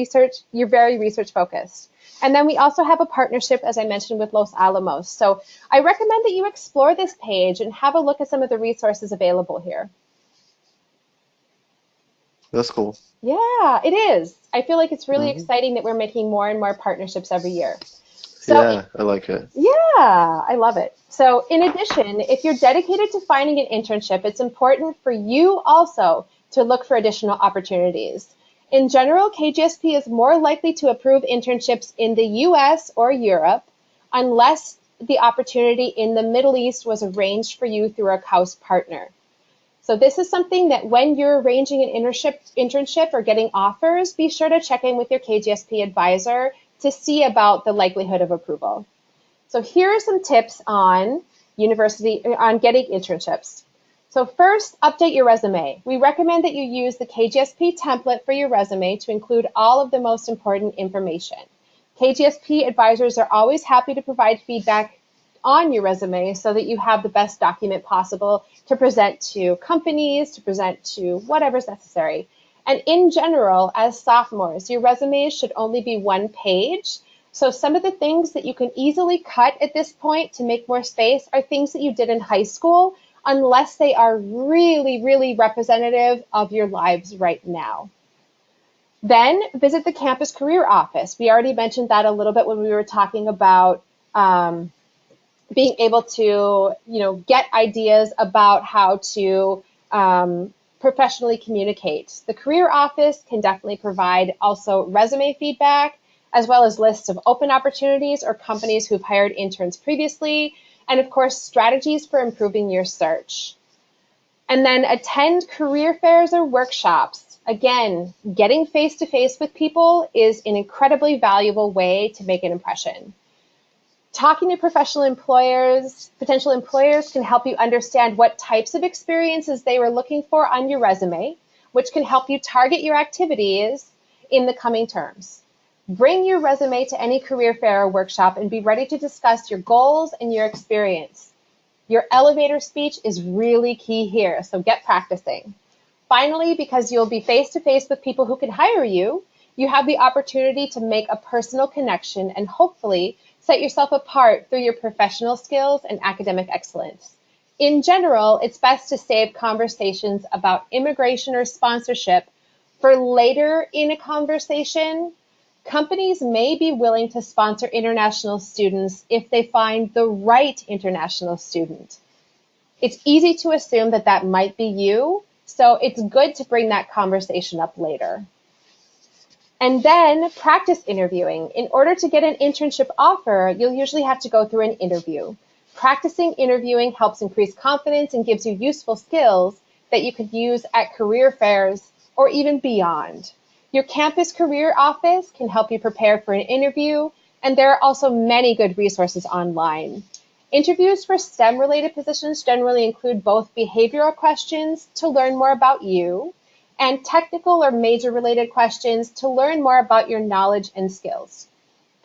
very research focused. And then we also have a partnership, as I mentioned, with Los Alamos. So I recommend that you explore this page and have a look at some of the resources available here. That's cool. Yeah, it is. I feel like it's really exciting that we're making more and more partnerships every year. So, Yeah, I like it. yeah, I love it. So in addition, if you're dedicated to finding an internship, it's important for you also to look for additional opportunities. In general, KGSP is more likely to approve internships in the US or Europe unless the opportunity in the Middle East was arranged for you through a KAUST partner. So this is something that when you're arranging an internship or getting offers, be sure to check in with your KGSP advisor to see about the likelihood of approval. So here are some tips on getting internships. So first, update your resume. We recommend that you use the KGSP template for your resume to include all of the most important information. KGSP advisors are always happy to provide feedback on your resume so that you have the best document possible to present to companies, to present to whatever's necessary. And in general, as sophomores, your resume should only be one page. So some of the things that you can easily cut at this point to make more space are things that you did in high school, unless they are really, really representative of your lives right now. Then visit the campus career office. We already mentioned that a little bit when we were talking about being able to, get ideas about how to professionally communicate. The career office can definitely provide also resume feedback, as well as lists of open opportunities or companies who've hired interns previously, and of course, strategies for improving your search. And then attend career fairs or workshops. Again, getting face-to-face with people is an incredibly valuable way to make an impression. Talking to potential employers can help you understand what types of experiences they were looking for on your resume, which can help you target your activities in the coming terms. Bring your resume to any career fair or workshop and be ready to discuss your goals and your experience. Your elevator speech is really key here, so get practicing. Finally, because you'll be face-to-face with people who can hire you, you have the opportunity to make a personal connection and hopefully set yourself apart through your professional skills and academic excellence. In general, it's best to save conversations about immigration or sponsorship for later in a conversation. Companies may be willing to sponsor international students if they find the right international student. It's easy to assume that that might be you, so it's good to bring that conversation up later. And then practice interviewing. In order to get an internship offer, you'll usually have to go through an interview. Practicing interviewing helps increase confidence and gives you useful skills that you could use at career fairs or even beyond. Your campus career office can help you prepare for an interview, and there are also many good resources online. Interviews for STEM-related positions generally include both behavioral questions to learn more about you and technical or major-related questions to learn more about your knowledge and skills.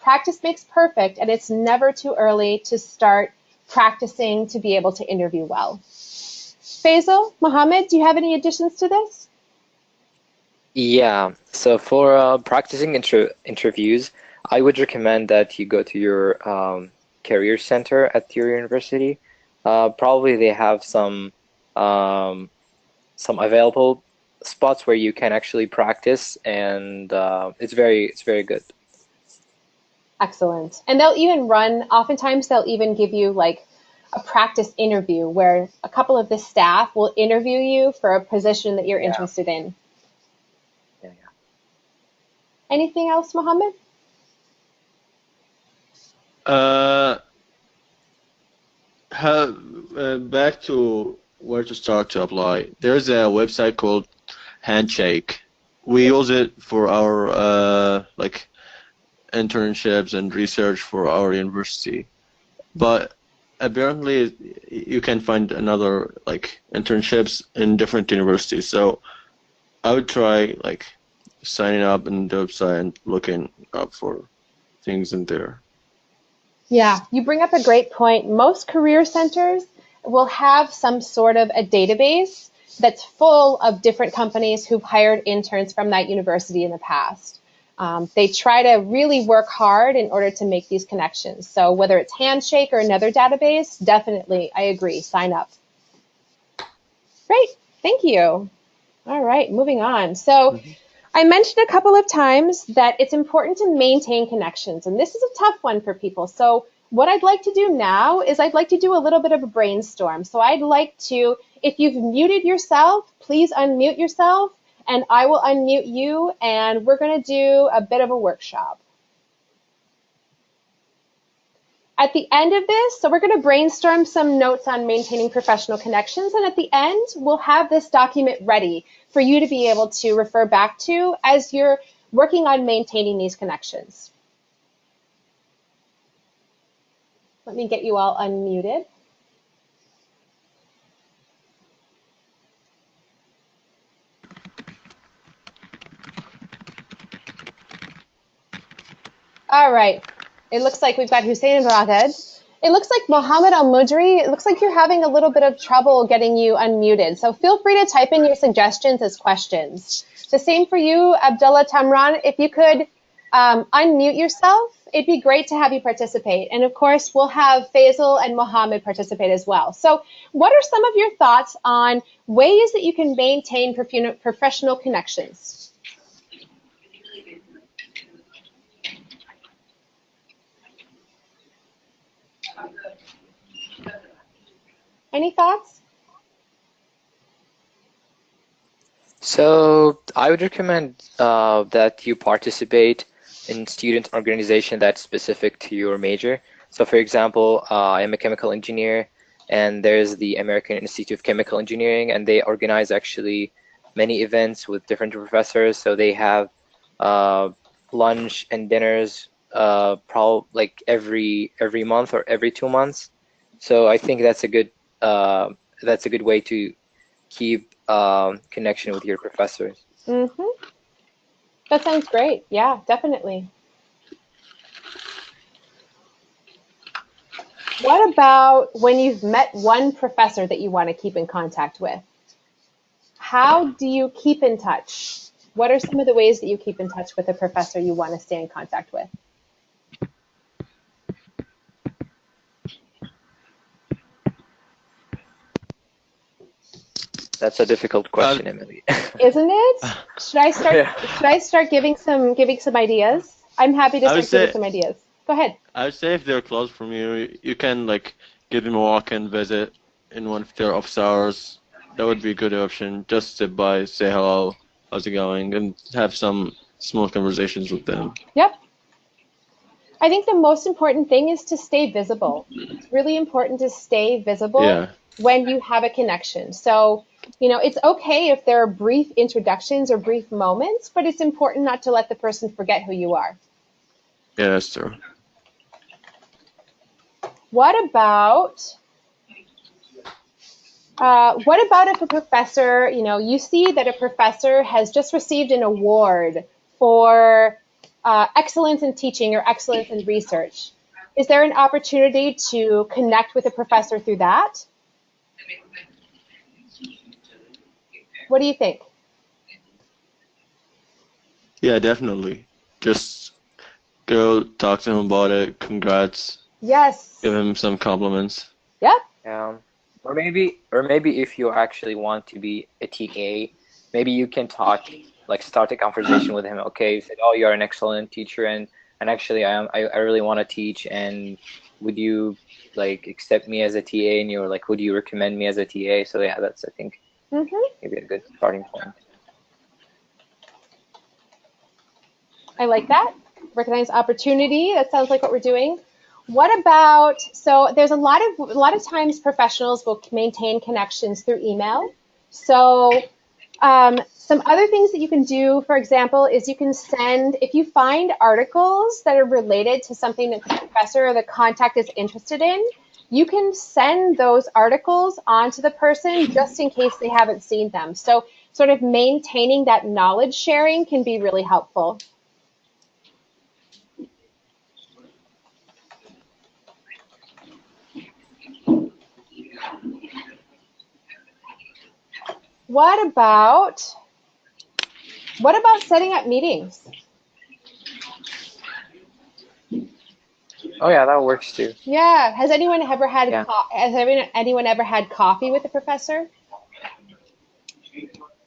Practice makes perfect, and it's never too early to start practicing to be able to interview well. Faisal, Mohammed, do you have any additions to this? Yeah, so for practicing interviews, I would recommend that you go to your career center at your university. Probably they have some available spots where you can actually practice, and it's very good. Excellent. And oftentimes they'll even give you like a practice interview where a couple of the staff will interview you for a position that you're interested in. Yeah. Anything else, Mohammed? Back to where to start to apply. There's a website called Handshake. We use it for our internships and research for our university. But apparently you can find another internships in different universities. So I would try signing up in the website and looking up for things in there. Yeah, you bring up a great point. Most career centers will have some sort of a database that's full of different companies who've hired interns from that university in the past. They try to really work hard in order to make these connections. So whether it's Handshake or another database, definitely, I agree, sign up. Great, thank you. All right, moving on. So I mentioned a couple of times that it's important to maintain connections, and this is a tough one for people. So what I'd like to do now is I'd like to do a little bit of a brainstorm. So I'd like to, if you've muted yourself, please unmute yourself, and I will unmute you, and we're going to do a bit of a workshop. At the end of this, so we're going to brainstorm some notes on maintaining professional connections, and at the end, we'll have this document ready for you to be able to refer back to as you're working on maintaining these connections. Let me get you all unmuted. All right. It looks like we've got Hussein and Raghed. It looks like Mohammed Al-Mudri, it looks like you're having a little bit of trouble getting you unmuted. So feel free to type in your suggestions as questions. The same for you, Abdullah Tamran. If you could unmute yourself, it'd be great to have you participate. And of course, we'll have Faisal and Mohammed participate as well. So what are some of your thoughts on ways that you can maintain professional connections? Any thoughts? So I would recommend that you participate in student organization that's specific to your major. So for example, I am a chemical engineer, and there's the American Institute of Chemical Engineering, and they organize actually many events with different professors. So they have lunch and dinners like every month or every 2 months. So I think that's a good way to keep connection with your professors. Mm-hmm. That sounds great. Yeah, definitely. What about when you've met one professor that you want to keep in contact with? How do you keep in touch? What are some of the ways that you keep in touch with a professor you want to stay in contact with? That's a difficult question, Emily. Isn't it? Should I start? Yeah. Should I start giving some ideas? I'm happy to I would start giving say some ideas. Go ahead. I would say if they're close from you, you can like give them a walk-in visit in one of their office hours. That would be a good option. Just sit by, say hello, how's it going, and have some small conversations with them. Yep. I think the most important thing is to stay visible. It's really important to stay visible Yeah, when you have a connection. So, it's okay if there are brief introductions or brief moments, but it's important not to let the person forget who you are. yeah, that's true. What about if a professor, you see that a professor has just received an award for excellence in teaching or excellence in research? Is there an opportunity to connect with a professor through that? What do you think? Yeah, definitely. Just go talk to him about it. Congrats. Yes. Give him some compliments. Yep. Or maybe if you actually want to be a TA, maybe you can start a conversation with him. Okay, you said, oh, you're an excellent teacher, and actually I really want to teach, and would you like accept me as a TA? And you're like, would you recommend me as a TA? So yeah, that's I think maybe a good starting point. I like that. Recognize opportunity. That sounds like what we're doing. What about, so there's a lot of times professionals will maintain connections through email. So some other things that you can do, for example, is you can send, if you find articles that are related to something that the professor or the contact is interested in, you can send those articles on to the person just in case they haven't seen them. So sort of maintaining that knowledge sharing can be really helpful. What about setting up meetings? Oh yeah, that works too. Yeah. Has anyone ever had Yeah. anyone ever had coffee with a professor?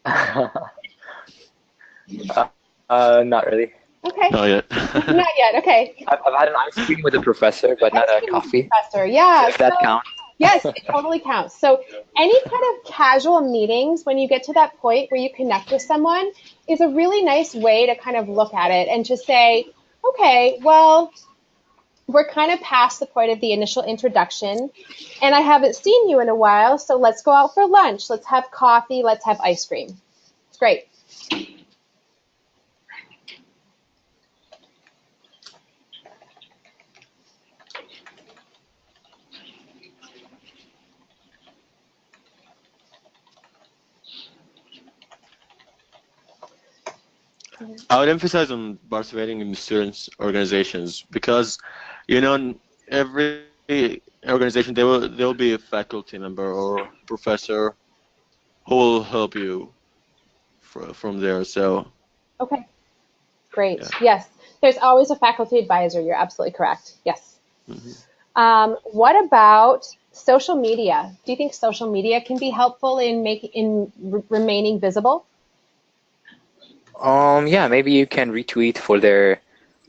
Not really. Okay. Not yet. Not yet. Okay. I've had an ice cream with a professor, but not Ice a cream with a coffee. professor. Yeah. If that So, counts. yes, it totally counts. So any kind of casual meetings, when you get to that point where you connect with someone, is a really nice way to kind of look at it and just say, okay, well, we're kind of past the point of the initial introduction, and I haven't seen you in a while, so let's go out for lunch. Let's have coffee. Let's have ice cream. It's great. I would emphasize on participating in students' organizations because, in every organization there will be a faculty member or professor who will help you from there. So Okay, great. yeah. Yes, there's always a faculty advisor. You're absolutely correct. Yes. Mhm. What about social media? Do you think social media can be helpful in remaining visible? Yeah, maybe you can retweet for their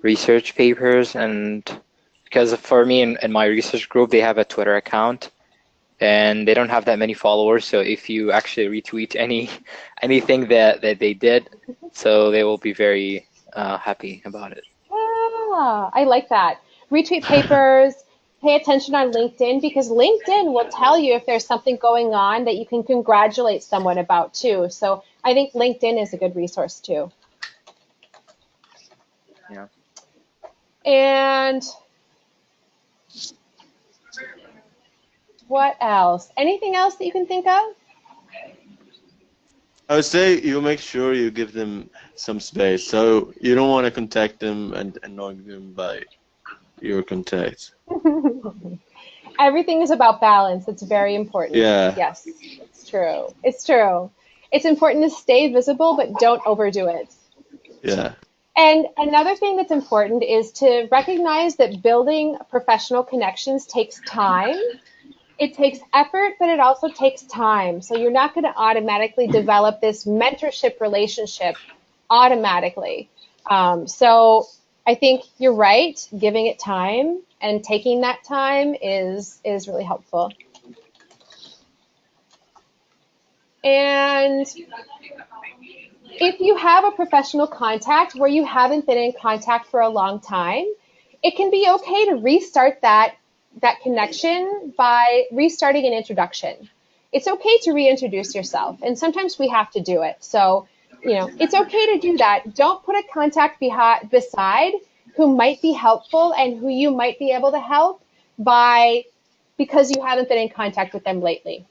research papers, and because for me in my research group, they have a Twitter account and they don't have that many followers. So if you actually retweet anything that they did, so they will be very happy about it. Ah, I like that. Retweet papers, pay attention on LinkedIn because LinkedIn will tell you if there's something going on that you can congratulate someone about too. So I think LinkedIn is a good resource too. Yeah. And what else? Anything else that you can think of? I would say you make sure you give them some space. So you don't want to contact them and annoy them by your contact. Everything is about balance. It's very important. Yeah, Yes, it's true. It's true. It's important to stay visible, but don't overdo it. yeah. And another thing that's important is to recognize that building professional connections takes time. It takes effort, but it also takes time. So you're not going to automatically develop this mentorship relationship automatically. So I think you're right. Giving it time and taking that time is really helpful. And if you have a professional contact where you haven't been in contact for a long time, it can be okay to restart that connection by restarting an introduction. It's okay to reintroduce yourself, and sometimes we have to do it. So, it's okay to do that. Don't put a contact beside who might be helpful and who you might be able to help because you haven't been in contact with them lately.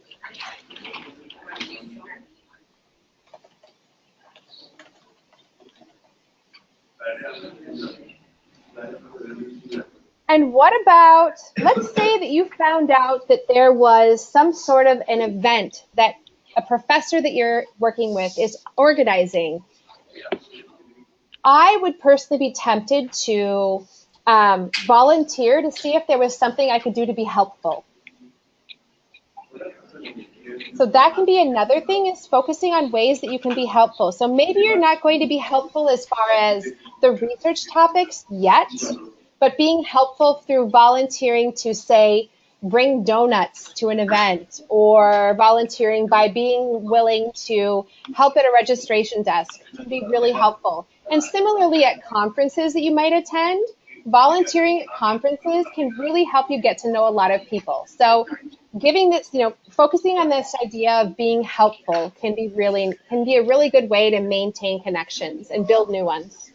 And what about, let's say that you found out that there was some sort of an event that a professor that you're working with is organizing. I would personally be tempted to volunteer to see if there was something I could do to be helpful. So that can be another thing, is focusing on ways that you can be helpful. So maybe you're not going to be helpful as far as the research topics yet, but being helpful through volunteering to, say, bring donuts to an event, or volunteering by being willing to help at a registration desk can be really helpful. And similarly at conferences that you might attend, volunteering at conferences can really help you get to know a lot of people. So giving this, focusing on this idea of being helpful can be a really good way to maintain connections and build new ones.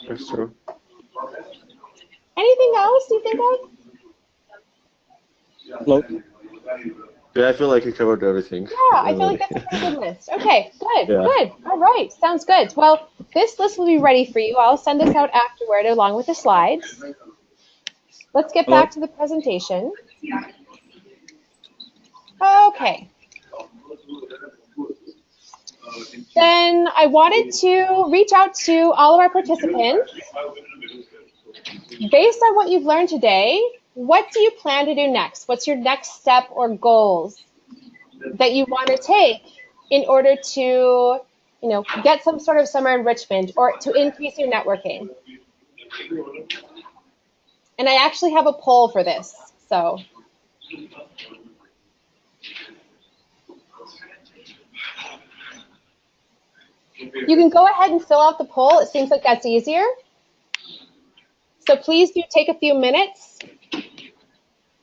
That's true. Anything else you think of? Nope. Yeah, I feel like you covered everything. Yeah, I feel like Really. that's a pretty good list. Okay, good, Yeah. good. All right, sounds good. Well, this list will be ready for you. I'll send this out afterward along with the slides. Let's get Hello. back to the presentation. Okay. Then I wanted to reach out to all of our participants. Based on what you've learned today, what do you plan to do next? What's your next step or goals that you want to take in order to, get some sort of summer enrichment or to increase your networking? And I actually have a poll for this. So you can go ahead and fill out the poll. It seems like that's easier. So please do take a few minutes.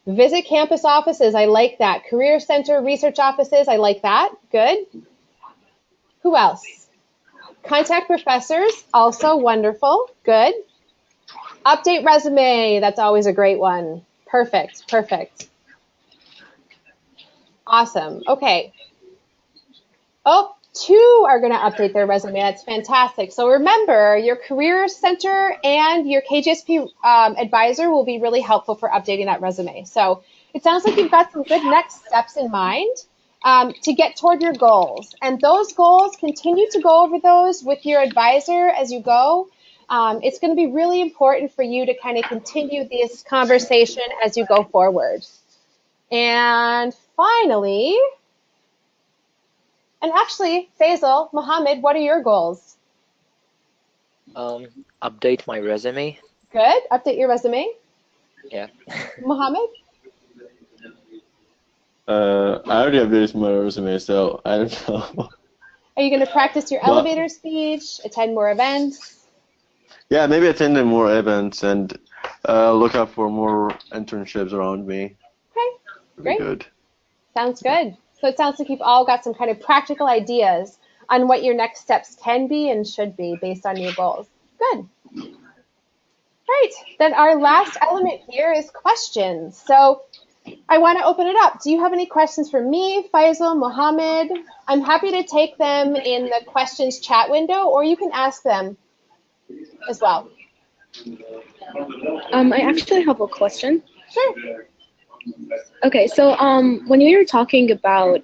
Visit campus offices. I like that. Career Center research offices. I like that. Good. Who else? Contact professors. Also wonderful. Good. Update resume. That's always a great one. Perfect. Perfect. Awesome. Okay. Oh, 2 are going to update their resume. That's fantastic. So remember, your Career Center and your KGSP advisor will be really helpful for updating that resume. So it sounds like you've got some good next steps in mind to get toward your goals. And those goals, continue to go over those with your advisor as you go. It's going to be really important for you to kind of continue this conversation as you go forward. And finally, and actually, Faisal, Mohammed, what are your goals? Update my resume. Good. Update your resume. Yeah. Mohammed? I already updated my resume, so I don't know. Are you going to practice your But elevator speech, attend more events? yeah, maybe attend more events and look out for more internships around me. Okay, Would be great. good. Sounds good. So it sounds like you've all got some kind of practical ideas on what your next steps can be and should be based on your goals. Good. Right. Then our last element here is questions. So I want to open it up. Do you have any questions for me, Faisal, Mohammed? I'm happy to take them in the questions chat window, or you can ask them as well. I actually have a question. Sure. Okay, so when you were talking about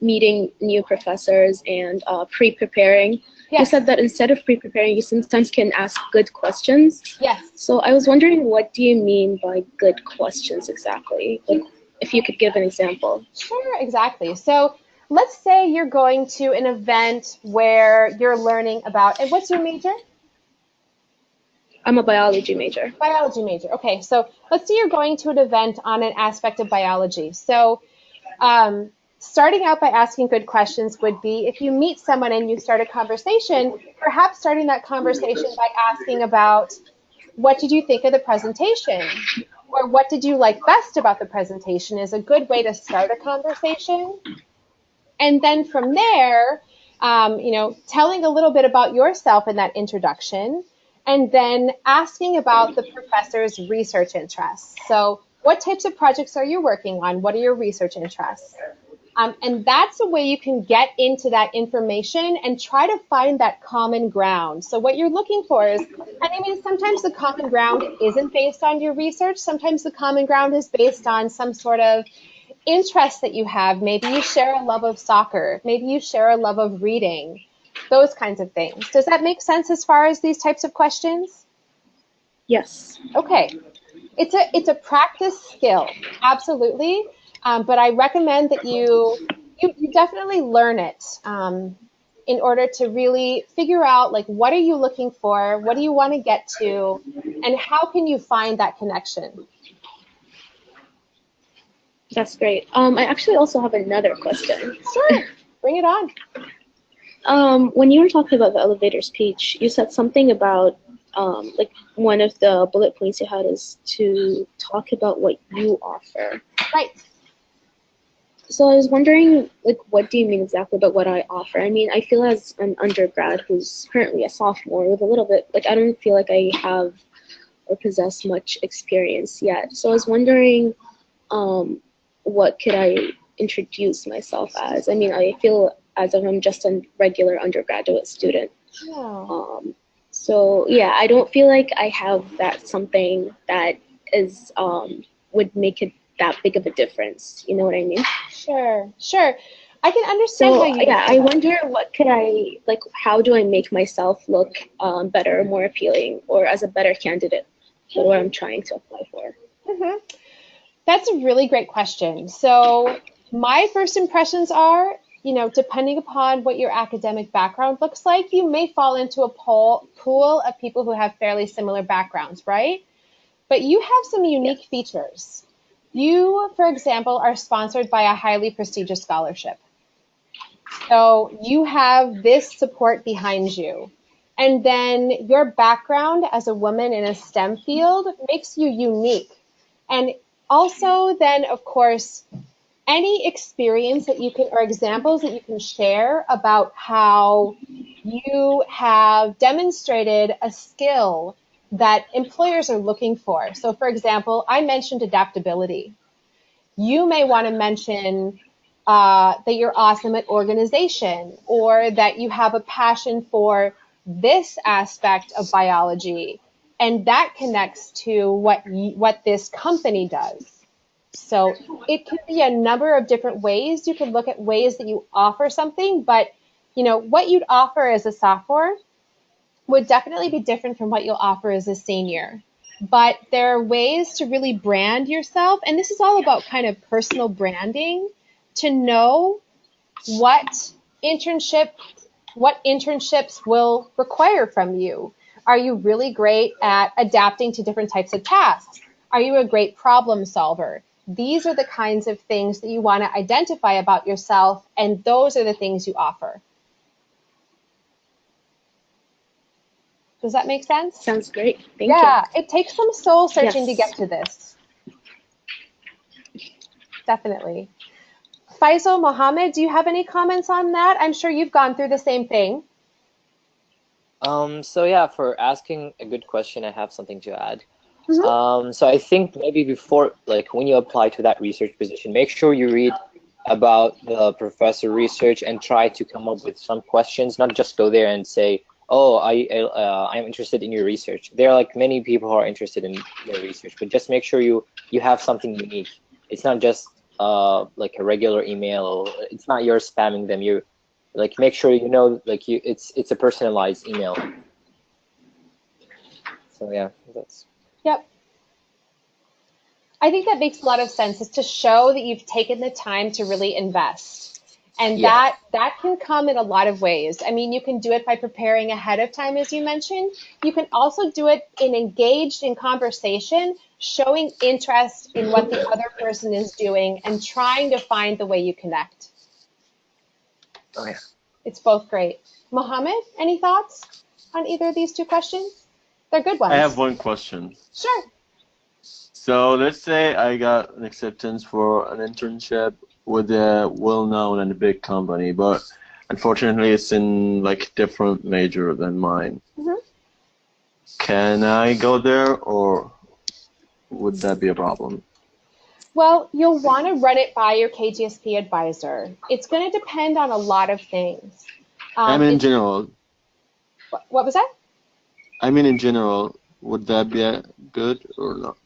meeting new professors and pre-preparing, you Yes. said that instead of pre-preparing, you sometimes can ask good questions. Yes. So I was wondering, what do you mean by good questions exactly? Like, if you could give an example. Sure, exactly. So let's say you're going to an event where you're learning about, and what's your major? I'm a biology major. Biology major. Okay, so let's say you're going to an event on an aspect of biology. So starting out by asking good questions would be, if you meet someone and you start a conversation, perhaps starting that conversation by asking about, what did you think of the presentation? Or what did you like best about the presentation is a good way to start a conversation. And then from there, telling a little bit about yourself in that introduction, and then asking about the professor's research interests. So what types of projects are you working on? What are your research interests? And that's a way you can get into that information and try to find that common ground. So what you're looking for is, and I mean, sometimes the common ground isn't based on your research. Sometimes the common ground is based on some sort of interest that you have. Maybe you share a love of soccer. Maybe you share a love of reading. Those kinds of things. Does that make sense as far as these types of questions? Yes. Okay. It's a practice skill, absolutely. But I recommend that you definitely learn it in order to really figure out, like, what are you looking for? What do you want to get to? And how can you find that connection? That's great. I actually also have another question. Sure. Bring it on. When you were talking about the elevator speech, you said something about like one of the bullet points you had is to talk about what you offer. Right. So I was wondering, like, what do you mean exactly about what I offer? I mean, I feel as an undergrad who's currently a sophomore with a little bit, like, I don't feel like I have or possess much experience yet. So I was wondering, what could I introduce myself as? I mean, I feel as if I'm just a regular undergraduate student. Yeah. So yeah, I don't feel like I have that something that is would make it that big of a difference. You know what I mean? Sure. I can understand how So you. yeah, I wonder what could I like? How do I make myself look better, more appealing, or as a better candidate for what I'm trying to apply for? Mhm. That's a really great question. So my first impressions are, depending upon what your academic background looks like, you may fall into a pool of people who have fairly similar backgrounds, right? But you have some Yeah. unique features. You, for example, are sponsored by a highly prestigious scholarship. So you have this support behind you. And then your background as a woman in a STEM field makes you unique. And also then, of course, any experience that you can, or examples that you can share about how you have demonstrated a skill that employers are looking for. So for example, I mentioned adaptability. You may want to mention that you're awesome at organization, or that you have a passion for this aspect of biology, and that connects to what this company does. So it could be a number of different ways. You could look at ways that you offer something, but what you'd offer as a sophomore would definitely be different from what you'll offer as a senior. But there are ways to really brand yourself, and this is all about kind of personal branding, to know what internship what internships will require from you. Are you really great at adapting to different types of tasks? Are you a great problem solver? These are the kinds of things that you want to identify about yourself, and those are the things you offer. Does that make sense? Sounds great. Thank you. Yeah, it takes some soul searching to Yes. get to this. Definitely. Faisal, Mohammed, do you have any comments on that? I'm sure you've gone through the same thing. So yeah, for asking a good question, I have something to add. Mm-hmm. So I think maybe before, like when you apply to that research position, make sure you read about the professor research and try to come up with some questions, not just go there and say, oh, I'm interested in your research. There are like many people who are interested in your research, but just make sure you have something unique. It's not just like a regular email, or it's not you're spamming them. You like make sure like it's a personalized email. So yeah, that's. Yep. I think that makes a lot of sense, is to show that you've taken the time to really invest. And Yeah. that can come in a lot of ways. I mean, you can do it by preparing ahead of time, as you mentioned. You can also do it engaged in conversation, showing interest in what the other person is doing and trying to find the way you connect. Oh yeah. It's both great. Mohammed, any thoughts on either of these two questions? They're good ones. I have one question. Sure. So let's say I got an acceptance for an internship with a well-known and big company, but unfortunately it's in like different major than mine. Mm-hmm. Can I go there, or would that be a problem? Well, you'll want to run it by your KGSP advisor. It's going to depend on a lot of things. I mean in general. What was that? I mean in general, would that be good or not?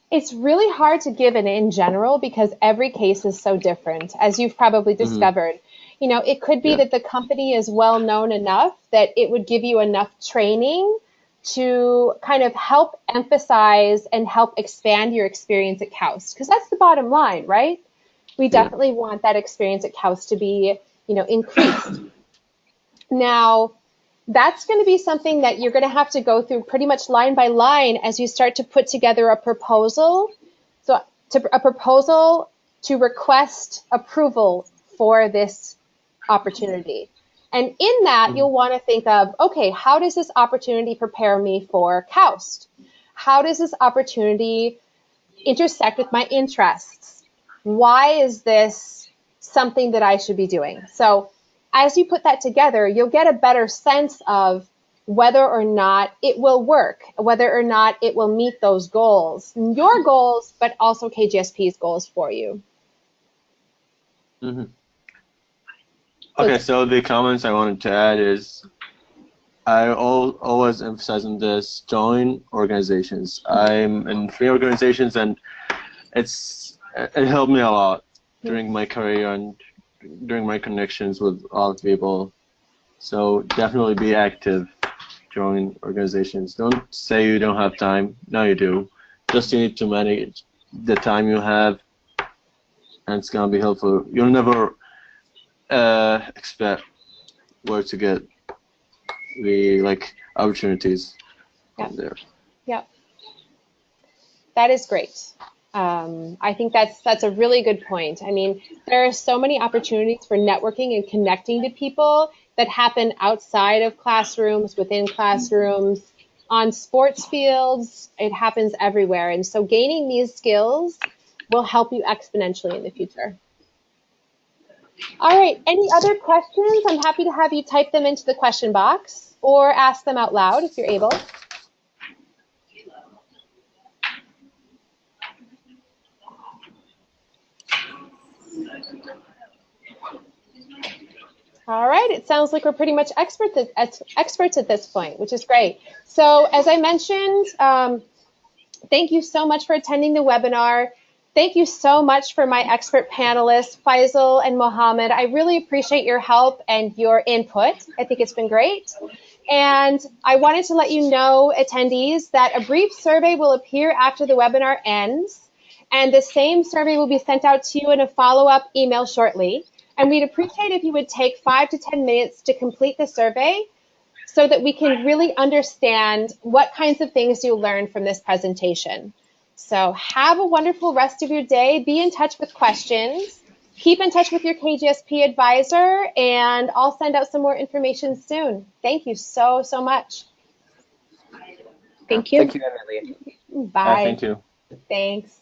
It's really hard to give an in general because every case is so different, as you've probably discovered. It could be that the company is well known enough that it would give you enough training to kind of help emphasize and help expand your experience at KAUST, because that's the bottom line, right? We definitely want that experience at KAUST to be, increased. Now, that's going to be something that you're going to have to go through pretty much line by line as you start to put together a proposal. So a proposal to request approval for this opportunity. And in that, you'll want to think of, okay, how does this opportunity prepare me for KAUST? How does this opportunity intersect with my interests? Why is this something that I should be doing? So as you put that together, you'll get a better sense of whether or not it will work, whether or not it will meet those goals, your goals, but also KGSP's goals for you. Mm-hmm. Okay, so the comments I wanted to add is I always emphasize on this: join organizations. I'm in 3 organizations, and it helped me a lot during my career and during my connections with other people. So definitely be active. Join organizations. Don't say you don't have time. No, you do. Just you need to manage the time you have, and it's gonna be helpful. You'll never expect where to get the opportunities from there. Yep. That is great. I think that's a really good point. I mean, there are so many opportunities for networking and connecting to people that happen outside of classrooms, within classrooms, on sports fields. It happens everywhere. And so gaining these skills will help you exponentially in the future. All right, any other questions? I'm happy to have you type them into the question box or ask them out loud if you're able. All right, it sounds like we're pretty much experts at this point, which is great. So as I mentioned, thank you so much for attending the webinar. Thank you so much for my expert panelists, Faisal and Mohammed. I really appreciate your help and your input. I think it's been great. And I wanted to let you know, attendees, that a brief survey will appear after the webinar ends. And the same survey will be sent out to you in a follow-up email shortly. And we'd appreciate if you would take 5 to 10 minutes to complete the survey so that we can really understand what kinds of things you learned from this presentation. So have a wonderful rest of your day. Be in touch with questions. Keep in touch with your KGSP advisor, and I'll send out some more information soon. Thank you so, so much. Thank you. Thank you, Emily. Bye. Thank you. Thanks.